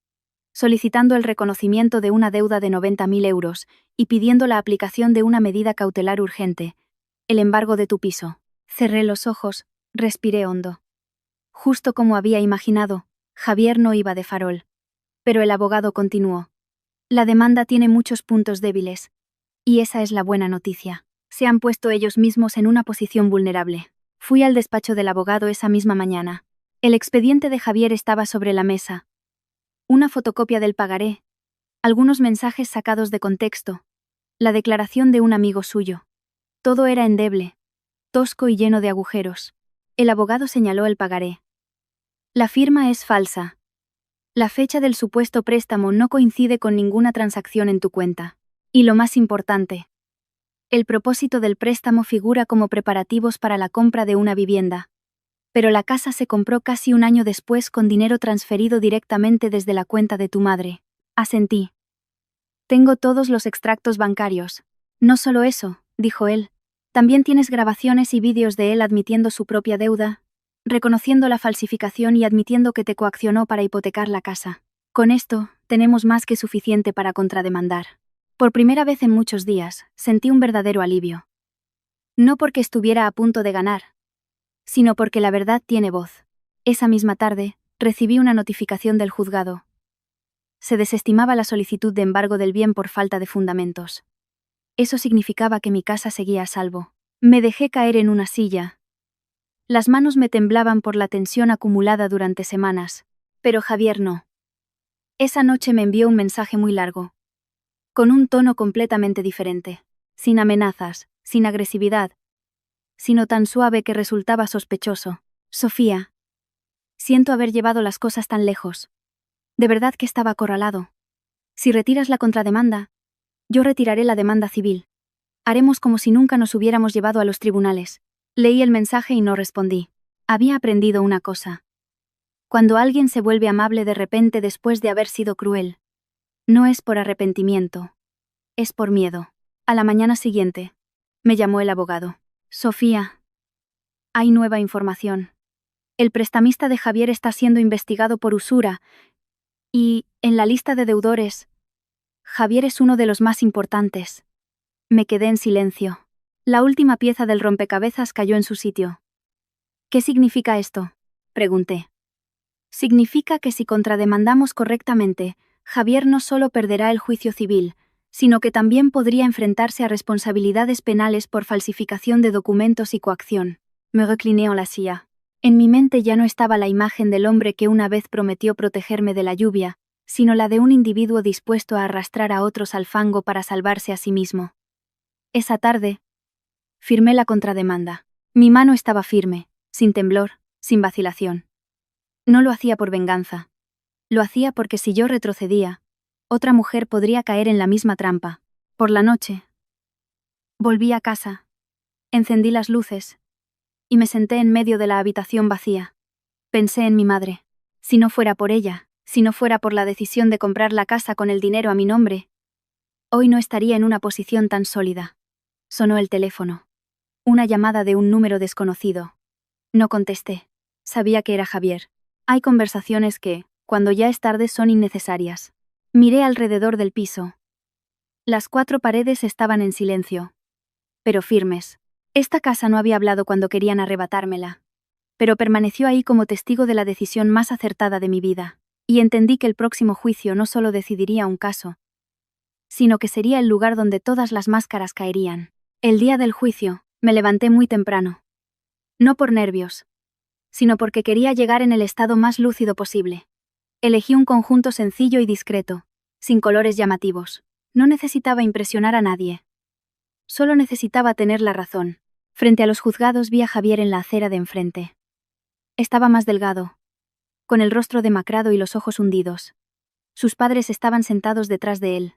Solicitando el reconocimiento de una deuda de 90.000 euros y pidiendo la aplicación de una medida cautelar urgente, el embargo de tu piso. Cerré los ojos, respiré hondo. Justo como había imaginado, Javier no iba de farol. Pero el abogado continuó. La demanda tiene muchos puntos débiles. Y esa es la buena noticia. Se han puesto ellos mismos en una posición vulnerable. Fui al despacho del abogado esa misma mañana. El expediente de Javier estaba sobre la mesa. Una fotocopia del pagaré. Algunos mensajes sacados de contexto. La declaración de un amigo suyo. Todo era endeble, tosco y lleno de agujeros. El abogado señaló el pagaré. La firma es falsa. La fecha del supuesto préstamo no coincide con ninguna transacción en tu cuenta. Y lo más importante. El propósito del préstamo figura como preparativos para la compra de una vivienda. Pero la casa se compró casi un año después con dinero transferido directamente desde la cuenta de tu madre. Asentí. Tengo todos los extractos bancarios. No solo eso, dijo él. También tienes grabaciones y vídeos de él admitiendo su propia deuda, reconociendo la falsificación y admitiendo que te coaccionó para hipotecar la casa. Con esto, tenemos más que suficiente para contrademandar. Por primera vez en muchos días, sentí un verdadero alivio. No porque estuviera a punto de ganar, sino porque la verdad tiene voz. Esa misma tarde, recibí una notificación del juzgado. Se desestimaba la solicitud de embargo del bien por falta de fundamentos. Eso significaba que mi casa seguía a salvo. Me dejé caer en una silla. Las manos me temblaban por la tensión acumulada durante semanas, pero Javier no. Esa noche me envió un mensaje muy largo, con un tono completamente diferente, sin amenazas, sin agresividad, sino tan suave que resultaba sospechoso. Sofía. Siento haber llevado las cosas tan lejos. De verdad que estaba acorralado. Si retiras la contrademanda, yo retiraré la demanda civil. Haremos como si nunca nos hubiéramos llevado a los tribunales. Leí el mensaje y no respondí. Había aprendido una cosa. Cuando alguien se vuelve amable de repente después de haber sido cruel, No es por arrepentimiento. Es por miedo. A la mañana siguiente, me llamó el abogado. Sofía. Hay nueva información. El prestamista de Javier está siendo investigado por usura y, en la lista de deudores, Javier es uno de los más importantes. Me quedé en silencio. La última pieza del rompecabezas cayó en su sitio. ¿Qué significa esto?, pregunté. Significa que si contrademandamos correctamente, Javier no solo perderá el juicio civil, sino que también podría enfrentarse a responsabilidades penales por falsificación de documentos y coacción. Me recliné en la silla. En mi mente ya no estaba la imagen del hombre que una vez prometió protegerme de la lluvia, sino la de un individuo dispuesto a arrastrar a otros al fango para salvarse a sí mismo. Esa tarde, firmé la contrademanda. Mi mano estaba firme, sin temblor, sin vacilación. No lo hacía por venganza. Lo hacía porque si yo retrocedía, otra mujer podría caer en la misma trampa. Por la noche, volví a casa, encendí las luces y me senté en medio de la habitación vacía. Pensé en mi madre. Si no fuera por ella, si no fuera por la decisión de comprar la casa con el dinero a mi nombre, hoy no estaría en una posición tan sólida. Sonó el teléfono. Una llamada de un número desconocido. No contesté. Sabía que era Javier. Hay conversaciones que, cuando ya es tarde, son innecesarias. Miré alrededor del piso. Las 4 paredes estaban en silencio, pero firmes. Esta casa no había hablado cuando querían arrebatármela, pero permaneció ahí como testigo de la decisión más acertada de mi vida, y entendí que el próximo juicio no solo decidiría un caso, sino que sería el lugar donde todas las máscaras caerían. El día del juicio, me levanté muy temprano. No por nervios, sino porque quería llegar en el estado más lúcido posible. Elegí un conjunto sencillo y discreto, sin colores llamativos. No necesitaba impresionar a nadie. Solo necesitaba tener la razón. Frente a los juzgados vi a Javier en la acera de enfrente. Estaba más delgado, con el rostro demacrado y los ojos hundidos. Sus padres estaban sentados detrás de él,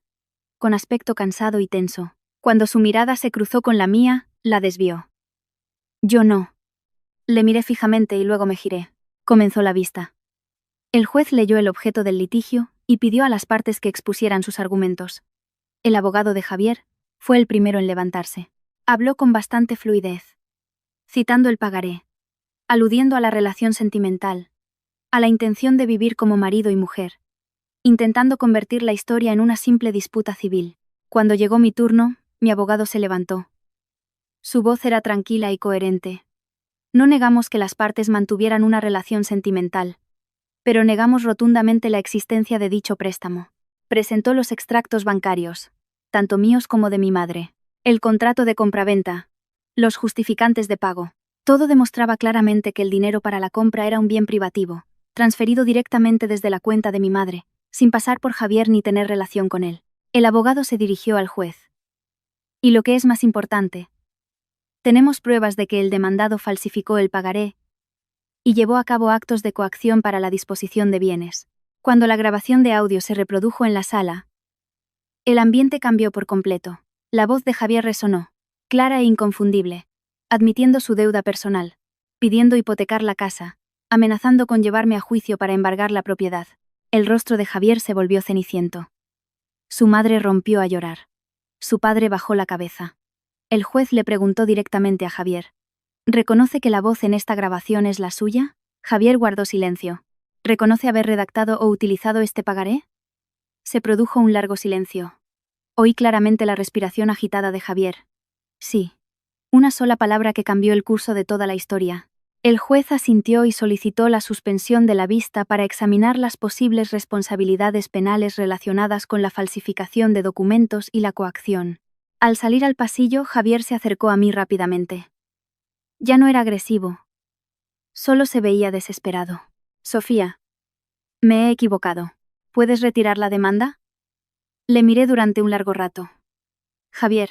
con aspecto cansado y tenso. Cuando su mirada se cruzó con la mía, la desvió. Yo no. Le miré fijamente y luego me giré. Comenzó la vista. El juez leyó el objeto del litigio y pidió a las partes que expusieran sus argumentos. El abogado de Javier fue el primero en levantarse. Habló con bastante fluidez, citando el pagaré, aludiendo a la relación sentimental, a la intención de vivir como marido y mujer, intentando convertir la historia en una simple disputa civil. Cuando llegó mi turno, mi abogado se levantó. Su voz era tranquila y coherente. No negamos que las partes mantuvieran una relación sentimental, pero negamos rotundamente la existencia de dicho préstamo. Presentó los extractos bancarios, tanto míos como de mi madre, el contrato de compraventa, los justificantes de pago. Todo demostraba claramente que el dinero para la compra era un bien privativo, transferido directamente desde la cuenta de mi madre, sin pasar por Javier ni tener relación con él. El abogado se dirigió al juez. Y lo que es más importante, tenemos pruebas de que el demandado falsificó el pagaré y llevó a cabo actos de coacción para la disposición de bienes. Cuando la grabación de audio se reprodujo en la sala, el ambiente cambió por completo. La voz de Javier resonó, clara e inconfundible, admitiendo su deuda personal, pidiendo hipotecar la casa, amenazando con llevarme a juicio para embargar la propiedad. El rostro de Javier se volvió ceniciento. Su madre rompió a llorar. Su padre bajó la cabeza. El juez le preguntó directamente a Javier: ¿reconoce que la voz en esta grabación es la suya? Javier guardó silencio. ¿Reconoce haber redactado o utilizado este pagaré? Se produjo un largo silencio. Oí claramente la respiración agitada de Javier. Sí. Una sola palabra que cambió el curso de toda la historia. El juez asintió y solicitó la suspensión de la vista para examinar las posibles responsabilidades penales relacionadas con la falsificación de documentos y la coacción. Al salir al pasillo, Javier se acercó a mí rápidamente. Ya no era agresivo. Solo se veía desesperado. Sofía. Me he equivocado. ¿Puedes retirar la demanda? Le miré durante un largo rato. Javier.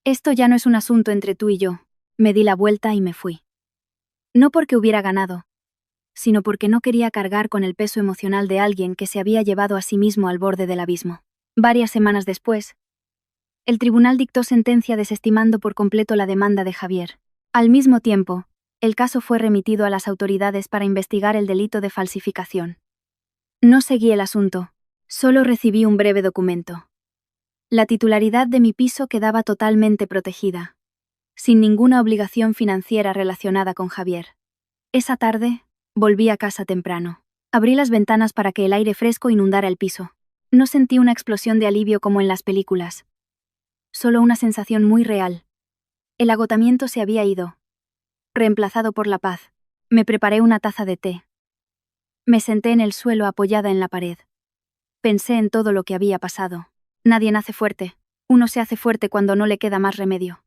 Esto ya no es un asunto entre tú y yo. Me di la vuelta y me fui. No porque hubiera ganado, sino porque no quería cargar con el peso emocional de alguien que se había llevado a sí mismo al borde del abismo. Varias semanas después, el tribunal dictó sentencia desestimando por completo la demanda de Javier. Al mismo tiempo, el caso fue remitido a las autoridades para investigar el delito de falsificación. No seguí el asunto, Solo recibí un breve documento. La titularidad de mi piso quedaba totalmente protegida, sin ninguna obligación financiera relacionada con Javier. Esa tarde, volví a casa temprano. Abrí las ventanas para que el aire fresco inundara el piso. No sentí una explosión de alivio como en las películas. Solo una sensación muy real. El agotamiento se había ido, reemplazado por la paz. Me preparé una taza de té. Me senté en el suelo apoyada en la pared. Pensé en todo lo que había pasado. Nadie nace fuerte. Uno se hace fuerte cuando no le queda más remedio.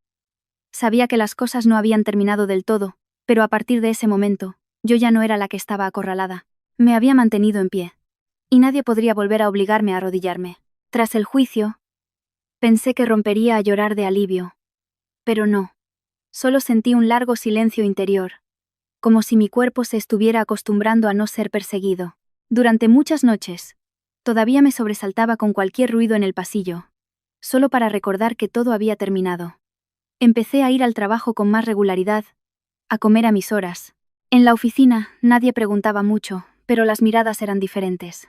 Sabía que las cosas no habían terminado del todo, pero a partir de ese momento, yo ya no era la que estaba acorralada. Me había mantenido en pie. Y nadie podría volver a obligarme a arrodillarme. Tras el juicio, pensé que rompería a llorar de alivio. Pero no. Solo sentí un largo silencio interior, como si mi cuerpo se estuviera acostumbrando a no ser perseguido. Durante muchas noches, todavía me sobresaltaba con cualquier ruido en el pasillo, solo para recordar que todo había terminado. Empecé a ir al trabajo con más regularidad, a comer a mis horas. En la oficina, nadie preguntaba mucho, pero las miradas eran diferentes.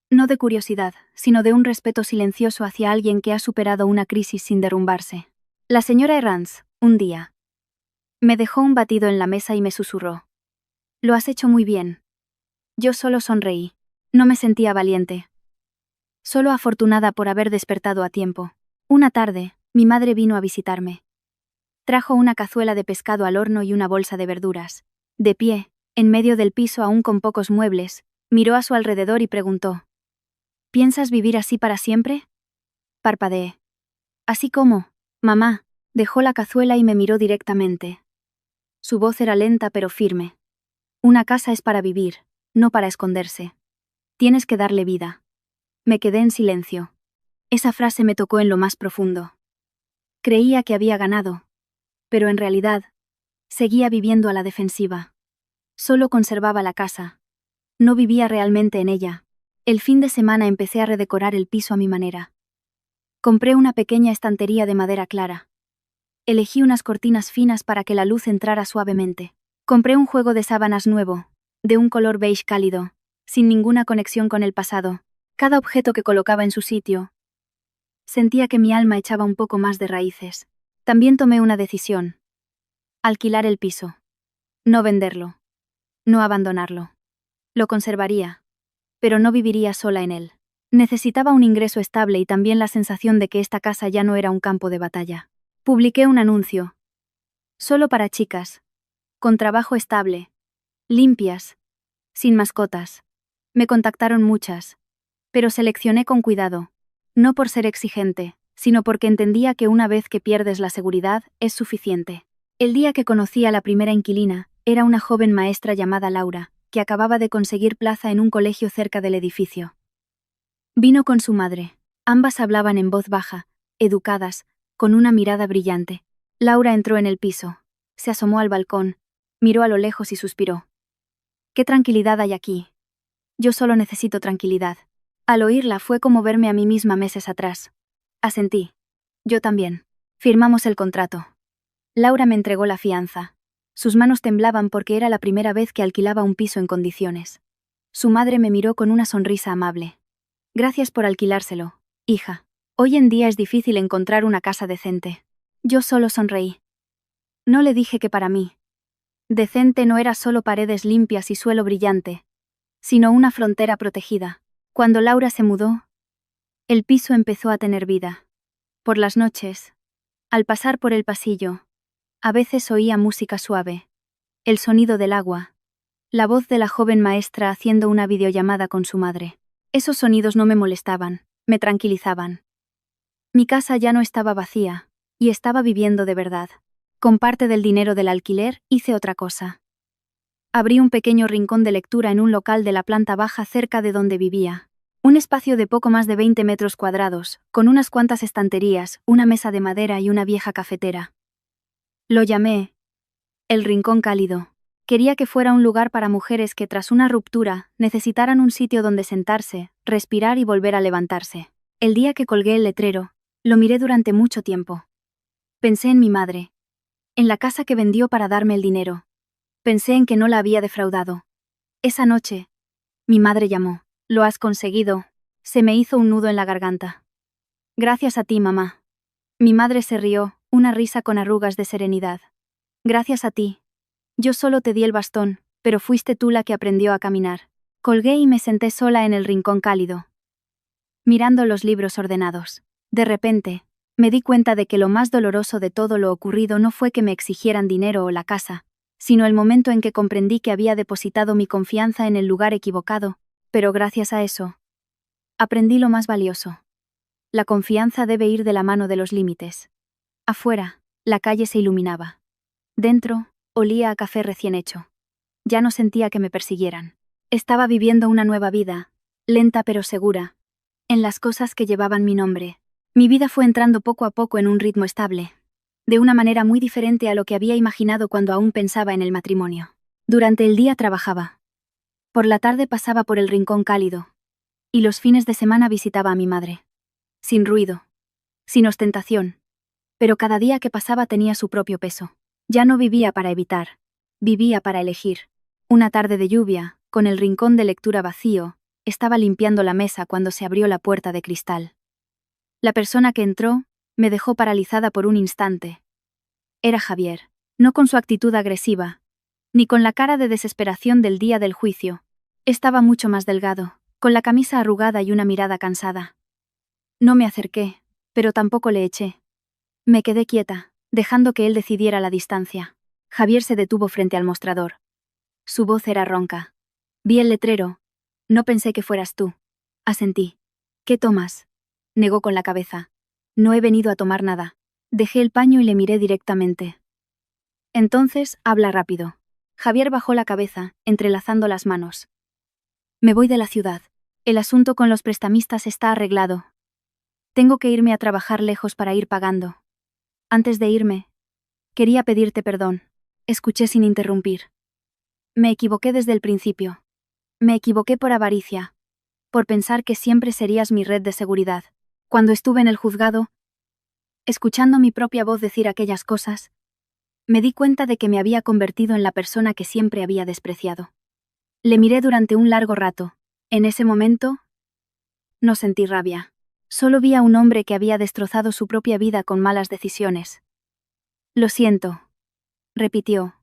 No de curiosidad, sino de un respeto silencioso hacia alguien que ha superado una crisis sin derrumbarse. La señora Herranz, un día, me dejó un batido en la mesa y me susurró: «Lo has hecho muy bien». Yo solo sonreí. No me sentía valiente. Solo afortunada por haber despertado a tiempo. Una tarde, mi madre vino a visitarme. Trajo una cazuela de pescado al horno y una bolsa de verduras. De pie, en medio del piso aún con pocos muebles, miró a su alrededor y preguntó: «¿Piensas vivir así para siempre?». Parpadeé. «¿Así cómo, mamá?». Dejó la cazuela y me miró directamente. Su voz era lenta pero firme. «Una casa es para vivir, no para esconderse. Tienes que darle vida». Me quedé en silencio. Esa frase me tocó en lo más profundo. Creía que había ganado, pero en realidad, seguía viviendo a la defensiva. Solo conservaba la casa. No vivía realmente en ella. El fin de semana empecé a redecorar el piso a mi manera. Compré una pequeña estantería de madera clara. Elegí unas cortinas finas para que la luz entrara suavemente. Compré un juego de sábanas nuevo, de un color beige cálido, sin ninguna conexión con el pasado. Cada objeto que colocaba en su sitio, sentía que mi alma echaba un poco más de raíces. También tomé una decisión: alquilar el piso. No venderlo. No abandonarlo. Lo conservaría, pero no viviría sola en él. Necesitaba un ingreso estable y también la sensación de que esta casa ya no era un campo de batalla. Publiqué un anuncio. Solo para chicas. Con trabajo estable. Limpias. Sin mascotas. Me contactaron muchas. Pero seleccioné con cuidado. No por ser exigente, sino porque entendía que una vez que pierdes la seguridad, es suficiente. El día que conocí a la primera inquilina, era una joven maestra llamada Laura, que acababa de conseguir plaza en un colegio cerca del edificio. Vino con su madre. Ambas hablaban en voz baja, educadas, con una mirada brillante. Laura entró en el piso. Se asomó al balcón, miró a lo lejos y suspiró. «Qué tranquilidad hay aquí. Yo solo necesito tranquilidad». Al oírla fue como verme a mí misma meses atrás. Asentí. Yo también. Firmamos el contrato. Laura me entregó la fianza. Sus manos temblaban porque era la primera vez que alquilaba un piso en condiciones. Su madre me miró con una sonrisa amable. «Gracias por alquilárselo, hija. Hoy en día es difícil encontrar una casa decente». Yo solo sonreí. No le dije que para mí decente no era solo paredes limpias y suelo brillante, sino una frontera protegida. Cuando Laura se mudó, el piso empezó a tener vida. Por las noches, al pasar por el pasillo, a veces oía música suave, el sonido del agua, la voz de la joven maestra haciendo una videollamada con su madre. Esos sonidos no me molestaban, me tranquilizaban. Mi casa ya no estaba vacía, y estaba viviendo de verdad. Con parte del dinero del alquiler hice otra cosa. Abrí un pequeño rincón de lectura en un local de la planta baja cerca de donde vivía. Un espacio de poco más de 20 metros cuadrados, con unas cuantas estanterías, una mesa de madera y una vieja cafetera. Lo llamé el Rincón Cálido. Quería que fuera un lugar para mujeres que tras una ruptura necesitaran un sitio donde sentarse, respirar y volver a levantarse. El día que colgué el letrero, lo miré durante mucho tiempo. Pensé en mi madre, en la casa que vendió para darme el dinero. Pensé en que no la había defraudado. Esa noche, mi madre llamó. «Lo has conseguido», Se me hizo un nudo en la garganta. Gracias a ti, mamá. Mi madre se rió, una risa con arrugas de serenidad. Gracias a ti. Yo solo te di el bastón, pero fuiste tú la que aprendió a caminar. Colgué y me senté sola en el rincón cálido, mirando los libros ordenados. De repente, me di cuenta de que lo más doloroso de todo lo ocurrido no fue que me exigieran dinero o la casa, sino el momento en que comprendí que había depositado mi confianza en el lugar equivocado, pero gracias a eso, aprendí lo más valioso. La confianza debe ir de la mano de los límites. Afuera, la calle se iluminaba. Dentro, olía a café recién hecho. Ya no sentía que me persiguieran. Estaba viviendo una nueva vida, lenta pero segura, en las cosas que llevaban mi nombre. Mi vida fue entrando poco a poco en un ritmo estable, de una manera muy diferente a lo que había imaginado cuando aún pensaba en el matrimonio. Durante el día trabajaba. Por la tarde pasaba por el rincón cálido. Y los fines de semana visitaba a mi madre. Sin ruido. Sin ostentación. Pero cada día que pasaba tenía su propio peso. Ya no vivía para evitar. Vivía para elegir. Una tarde de lluvia, con el rincón de lectura vacío, estaba limpiando la mesa cuando se abrió la puerta de cristal. La persona que entró me dejó paralizada por un instante. Era Javier, no con su actitud agresiva, ni con la cara de desesperación del día del juicio. Estaba mucho más delgado, con la camisa arrugada y una mirada cansada. No me acerqué, pero tampoco le eché. Me quedé quieta, dejando que él decidiera la distancia. Javier se detuvo frente al mostrador. Su voz era ronca. Vi el letrero. No pensé que fueras tú. Asentí. ¿Qué tomas? Negó con la cabeza. No he venido a tomar nada. Dejé el paño y le miré directamente. Entonces, habla rápido. Javier bajó la cabeza, entrelazando las manos. Me voy de la ciudad. El asunto con los prestamistas está arreglado. Tengo que irme a trabajar lejos para ir pagando. Antes de irme, quería pedirte perdón. Escuché sin interrumpir. Me equivoqué desde el principio. Me equivoqué por avaricia. Por pensar que siempre serías mi red de seguridad. Cuando estuve en el juzgado, escuchando mi propia voz decir aquellas cosas, me di cuenta de que me había convertido en la persona que siempre había despreciado. Le miré durante un largo rato. En ese momento, no sentí rabia. Solo vi a un hombre que había destrozado su propia vida con malas decisiones. Lo siento, repitió,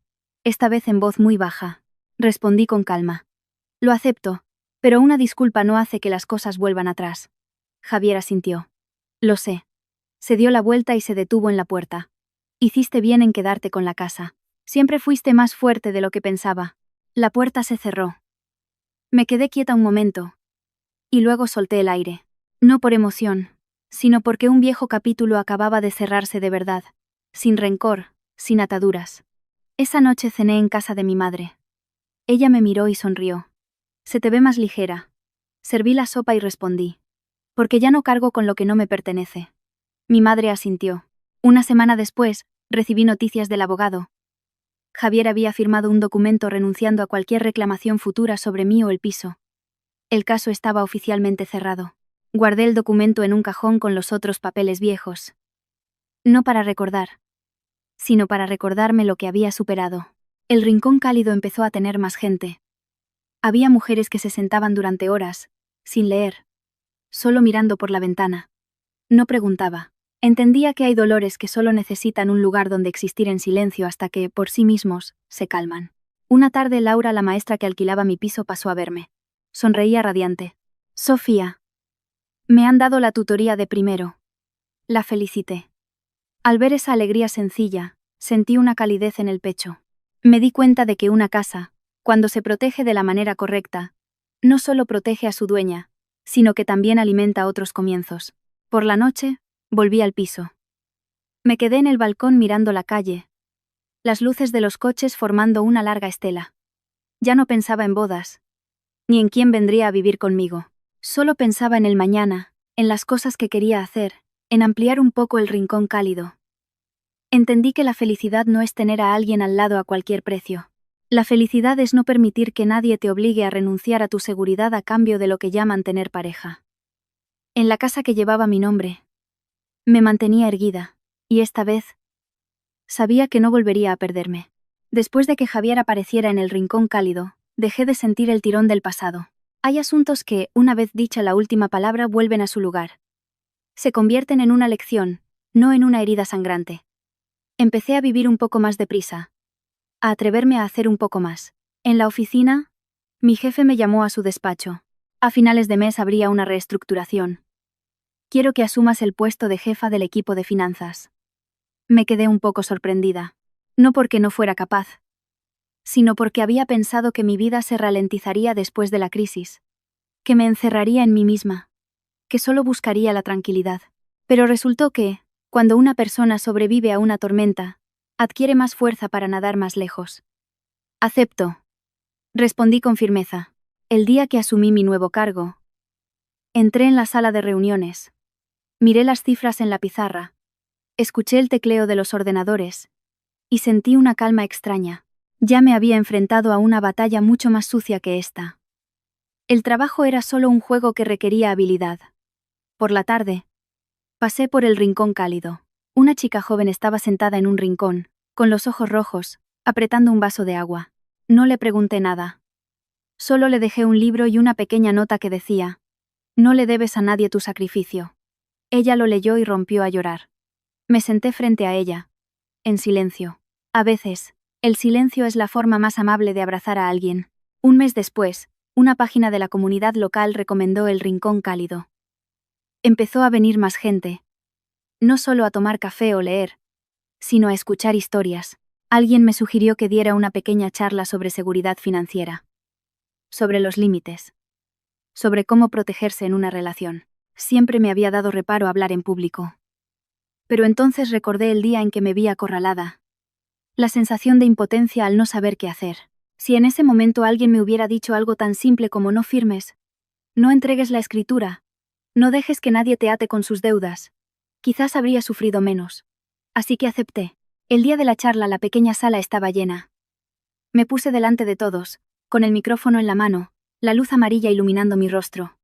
esta vez en voz muy baja. Respondí con calma. Lo acepto, pero una disculpa no hace que las cosas vuelvan atrás. Javier asintió. Lo sé. Se dio la vuelta y se detuvo en la puerta. Hiciste bien en quedarte con la casa. Siempre fuiste más fuerte de lo que pensaba. La puerta se cerró. Me quedé quieta un momento. Y luego solté el aire. No por emoción, sino porque un viejo capítulo acababa de cerrarse de verdad. Sin rencor, sin ataduras. Esa noche cené en casa de mi madre. Ella me miró y sonrió. Se te ve más ligera. Serví la sopa y respondí. Porque ya no cargo con lo que no me pertenece. Mi madre asintió. Una semana después, recibí noticias del abogado. Javier había firmado un documento renunciando a cualquier reclamación futura sobre mí o el piso. El caso estaba oficialmente cerrado. Guardé el documento en un cajón con los otros papeles viejos. No para recordar, sino para recordarme lo que había superado. El rincón cálido empezó a tener más gente. Había mujeres que se sentaban durante horas, sin leer, solo mirando por la ventana. No preguntaba. Entendía que hay dolores que solo necesitan un lugar donde existir en silencio hasta que, por sí mismos, se calman. Una tarde Laura, la maestra que alquilaba mi piso, pasó a verme. Sonreía radiante. Sofía. Me han dado la tutoría de primero. La felicité. Al ver esa alegría sencilla, sentí una calidez en el pecho. Me di cuenta de que una casa, cuando se protege de la manera correcta, no solo protege a su dueña, sino que también alimenta otros comienzos. Por la noche, volví al piso. Me quedé en el balcón mirando la calle, las luces de los coches formando una larga estela. Ya no pensaba en bodas, ni en quién vendría a vivir conmigo. Solo pensaba en el mañana, en las cosas que quería hacer, en ampliar un poco el rincón cálido. Entendí que la felicidad no es tener a alguien al lado a cualquier precio. La felicidad es no permitir que nadie te obligue a renunciar a tu seguridad a cambio de lo que llaman tener pareja. En la casa que llevaba mi nombre, me mantenía erguida, y esta vez, sabía que no volvería a perderme. Después de que Javier apareciera en el rincón cálido, dejé de sentir el tirón del pasado. Hay asuntos que, una vez dicha la última palabra, vuelven a su lugar. Se convierten en una lección, no en una herida sangrante. Empecé a vivir un poco más deprisa. A atreverme a hacer un poco más. En la oficina, mi jefe me llamó a su despacho. A finales de mes habría una reestructuración. Quiero que asumas el puesto de jefa del equipo de finanzas. Me quedé un poco sorprendida. No porque no fuera capaz, sino porque había pensado que mi vida se ralentizaría después de la crisis, que me encerraría en mí misma, que solo buscaría la tranquilidad. Pero resultó que, cuando una persona sobrevive a una tormenta, adquiere más fuerza para nadar más lejos. Acepto. Respondí con firmeza. El día que asumí mi nuevo cargo, entré en la sala de reuniones. Miré las cifras en la pizarra. Escuché el tecleo de los ordenadores. Y sentí una calma extraña. Ya me había enfrentado a una batalla mucho más sucia que esta. El trabajo era solo un juego que requería habilidad. Por la tarde, pasé por el rincón cálido. Una chica joven estaba sentada en un rincón, con los ojos rojos, apretando un vaso de agua. No le pregunté nada. Solo le dejé un libro y una pequeña nota que decía: no le debes a nadie tu sacrificio. Ella lo leyó y rompió a llorar. Me senté frente a ella, en silencio. A veces, el silencio es la forma más amable de abrazar a alguien. Un mes después, una página de la comunidad local recomendó el rincón cálido. Empezó a venir más gente. No solo a tomar café o leer, sino a escuchar historias. Alguien me sugirió que diera una pequeña charla sobre seguridad financiera. Sobre los límites. Sobre cómo protegerse en una relación. Siempre me había dado reparo hablar en público. Pero entonces recordé el día en que me vi acorralada. La sensación de impotencia al no saber qué hacer. Si en ese momento alguien me hubiera dicho algo tan simple como: no firmes, no entregues la escritura, no dejes que nadie te ate con sus deudas, quizás habría sufrido menos. Así que acepté. El día de la charla la pequeña sala estaba llena. Me puse delante de todos, con el micrófono en la mano, la luz amarilla iluminando mi rostro.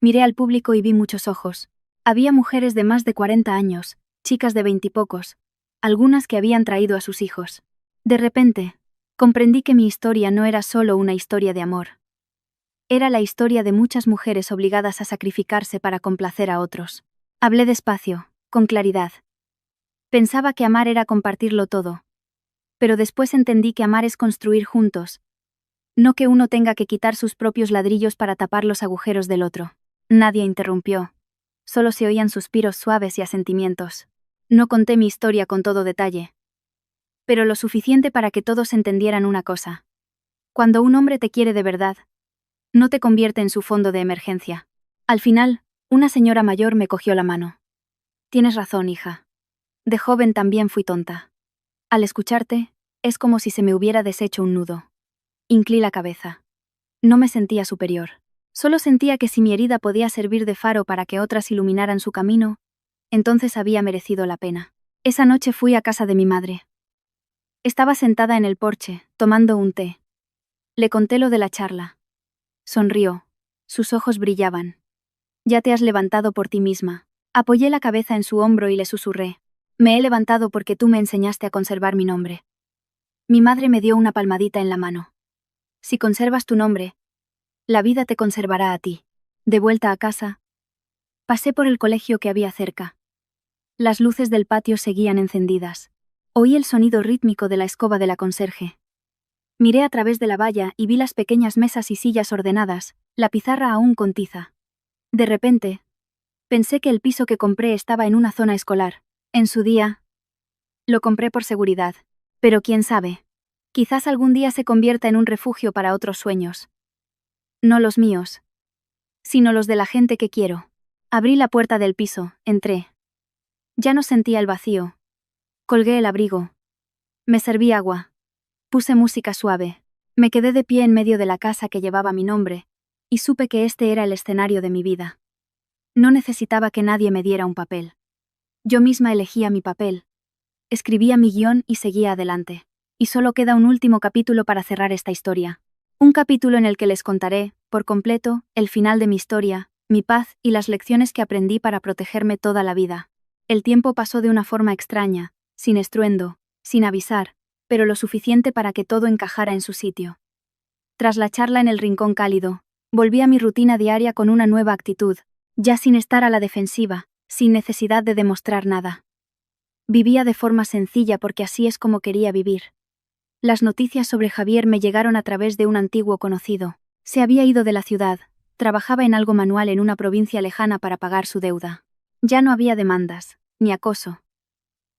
Miré al público y vi muchos ojos. Había mujeres de más de 40 años, chicas de 20 y pocos, algunas que habían traído a sus hijos. De repente, comprendí que mi historia no era solo una historia de amor. Era la historia de muchas mujeres obligadas a sacrificarse para complacer a otros. Hablé despacio, con claridad. Pensaba que amar era compartirlo todo. Pero después entendí que amar es construir juntos. No que uno tenga que quitar sus propios ladrillos para tapar los agujeros del otro. Nadie interrumpió. Solo se oían suspiros suaves y asentimientos. No conté mi historia con todo detalle, pero lo suficiente para que todos entendieran una cosa. Cuando un hombre te quiere de verdad, no te convierte en su fondo de emergencia. Al final, una señora mayor me cogió la mano. Tienes razón, hija. De joven también fui tonta. Al escucharte, es como si se me hubiera deshecho un nudo. Incliné la cabeza. No me sentía superior. Solo sentía que si mi herida podía servir de faro para que otras iluminaran su camino, entonces había merecido la pena. Esa noche fui a casa de mi madre. Estaba sentada en el porche, tomando un té. Le conté lo de la charla. Sonrió. Sus ojos brillaban. Ya te has levantado por ti misma. Apoyé la cabeza en su hombro y le susurré: me he levantado porque tú me enseñaste a conservar mi nombre. Mi madre me dio una palmadita en la mano. Si conservas tu nombre, la vida te conservará a ti. De vuelta a casa, pasé por el colegio que había cerca. Las luces del patio seguían encendidas. Oí el sonido rítmico de la escoba de la conserje. Miré a través de la valla y vi las pequeñas mesas y sillas ordenadas, la pizarra aún con tiza. De repente, pensé que el piso que compré estaba en una zona escolar. En su día, lo compré por seguridad. Pero quién sabe, quizás algún día se convierta en un refugio para otros sueños. No los míos, sino los de la gente que quiero. Abrí la puerta del piso, entré. Ya no sentía el vacío. Colgué el abrigo. Me serví agua. Puse música suave. Me quedé de pie en medio de la casa que llevaba mi nombre, y supe que este era el escenario de mi vida. No necesitaba que nadie me diera un papel. Yo misma elegía mi papel. Escribía mi guión y seguía adelante. Y solo queda un último capítulo para cerrar esta historia. Un capítulo en el que les contaré, por completo, el final de mi historia, mi paz y las lecciones que aprendí para protegerme toda la vida. El tiempo pasó de una forma extraña, sin estruendo, sin avisar, pero lo suficiente para que todo encajara en su sitio. Tras la charla en el rincón cálido, Volví a mi rutina diaria con una nueva actitud, ya sin estar a la defensiva, sin necesidad de demostrar nada. Vivía de forma sencilla porque así es como quería vivir. Las noticias sobre Javier me llegaron a través de un antiguo conocido. Se había ido de la ciudad, trabajaba en algo manual en una provincia lejana para pagar su deuda. Ya no había demandas, ni acoso.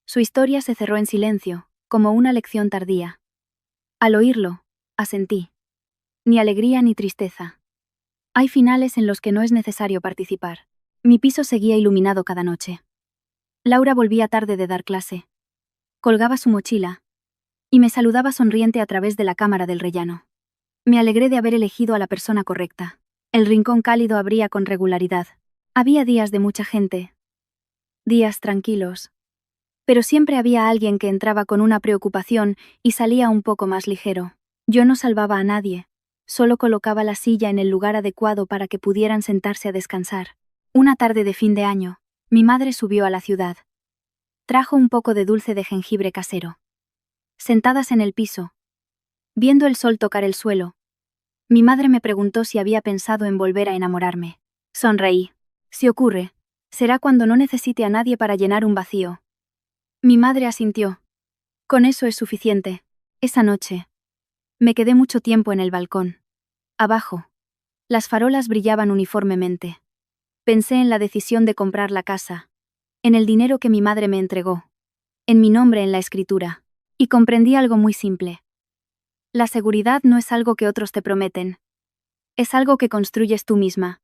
Su historia se cerró en silencio, como una lección tardía. Al oírlo, asentí. Ni alegría ni tristeza. Hay finales en los que no es necesario participar. Mi piso seguía iluminado cada noche. Laura volvía tarde de dar clase. Colgaba su mochila y me saludaba sonriente a través de la cámara del rellano. Me alegré de haber elegido a la persona correcta. El rincón cálido abría con regularidad. Había días de mucha gente. Días tranquilos. Pero siempre había alguien que entraba con una preocupación y salía un poco más ligero. Yo no salvaba a nadie, solo colocaba la silla en el lugar adecuado para que pudieran sentarse a descansar. Una tarde de fin de año, mi madre subió a la ciudad. Trajo un poco de dulce de jengibre casero. Sentadas en el piso, viendo el sol tocar el suelo, mi madre me preguntó si había pensado en volver a enamorarme. Sonreí. Si ocurre, será cuando no necesite a nadie para llenar un vacío. Mi madre asintió. Con eso es suficiente. Esa noche, me quedé mucho tiempo en el balcón. Abajo, las farolas brillaban uniformemente. Pensé en la decisión de comprar la casa, en el dinero que mi madre me entregó, en mi nombre en la escritura, y comprendí algo muy simple. La seguridad no es algo que otros te prometen. Es algo que construyes tú misma.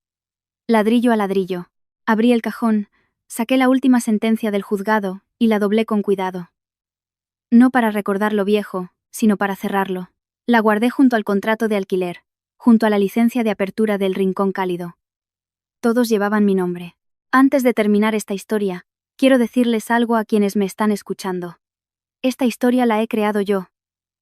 Ladrillo a ladrillo. Abrí el cajón, saqué la última sentencia del juzgado y la doblé con cuidado. No para recordar lo viejo, sino para cerrarlo. La guardé junto al contrato de alquiler, junto a la licencia de apertura del Rincón Cálido. Todos llevaban mi nombre. Antes de terminar esta historia, quiero decirles algo a quienes me están escuchando. Esta historia la he creado yo,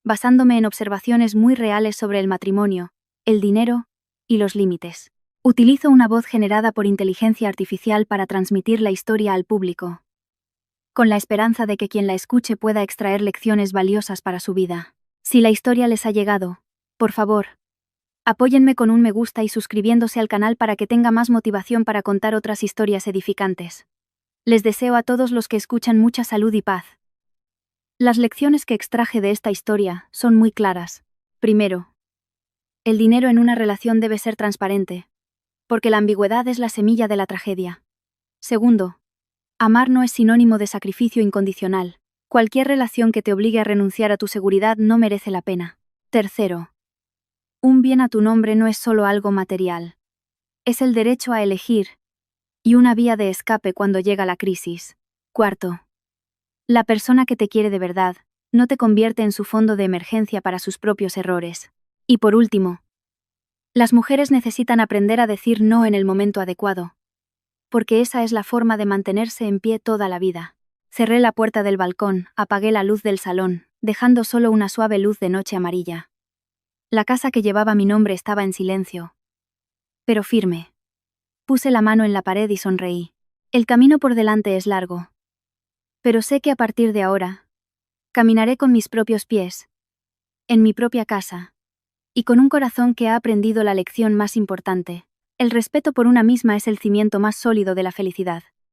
basándome en observaciones muy reales sobre el matrimonio, el dinero y los límites. Utilizo una voz generada por inteligencia artificial para transmitir la historia al público, con la esperanza de que quien la escuche pueda extraer lecciones valiosas para su vida. Si la historia les ha llegado, por favor, apóyenme con un me gusta y suscribiéndose al canal para que tenga más motivación para contar otras historias edificantes. Les deseo a todos los que escuchan mucha salud y paz. Las lecciones que extraje de esta historia son muy claras. Primero, el dinero en una relación debe ser transparente, porque la ambigüedad es la semilla de la tragedia. Segundo, amar no es sinónimo de sacrificio incondicional. Cualquier relación que te obligue a renunciar a tu seguridad no merece la pena. Tercero, un bien a tu nombre no es solo algo material. Es el derecho a elegir y una vía de escape cuando llega la crisis. Cuarto, la persona que te quiere de verdad no te convierte en su fondo de emergencia para sus propios errores. Y por último, las mujeres necesitan aprender a decir no en el momento adecuado, porque esa es la forma de mantenerse en pie toda la vida. Cerré la puerta del balcón, apagué la luz del salón, dejando solo una suave luz de noche amarilla. La casa que llevaba mi nombre estaba en silencio, pero firme. Puse la mano en la pared y sonreí. El camino por delante es largo, pero sé que a partir de ahora, caminaré con mis propios pies, en mi propia casa, y con un corazón que ha aprendido la lección más importante. El respeto por una misma es el cimiento más sólido de la felicidad.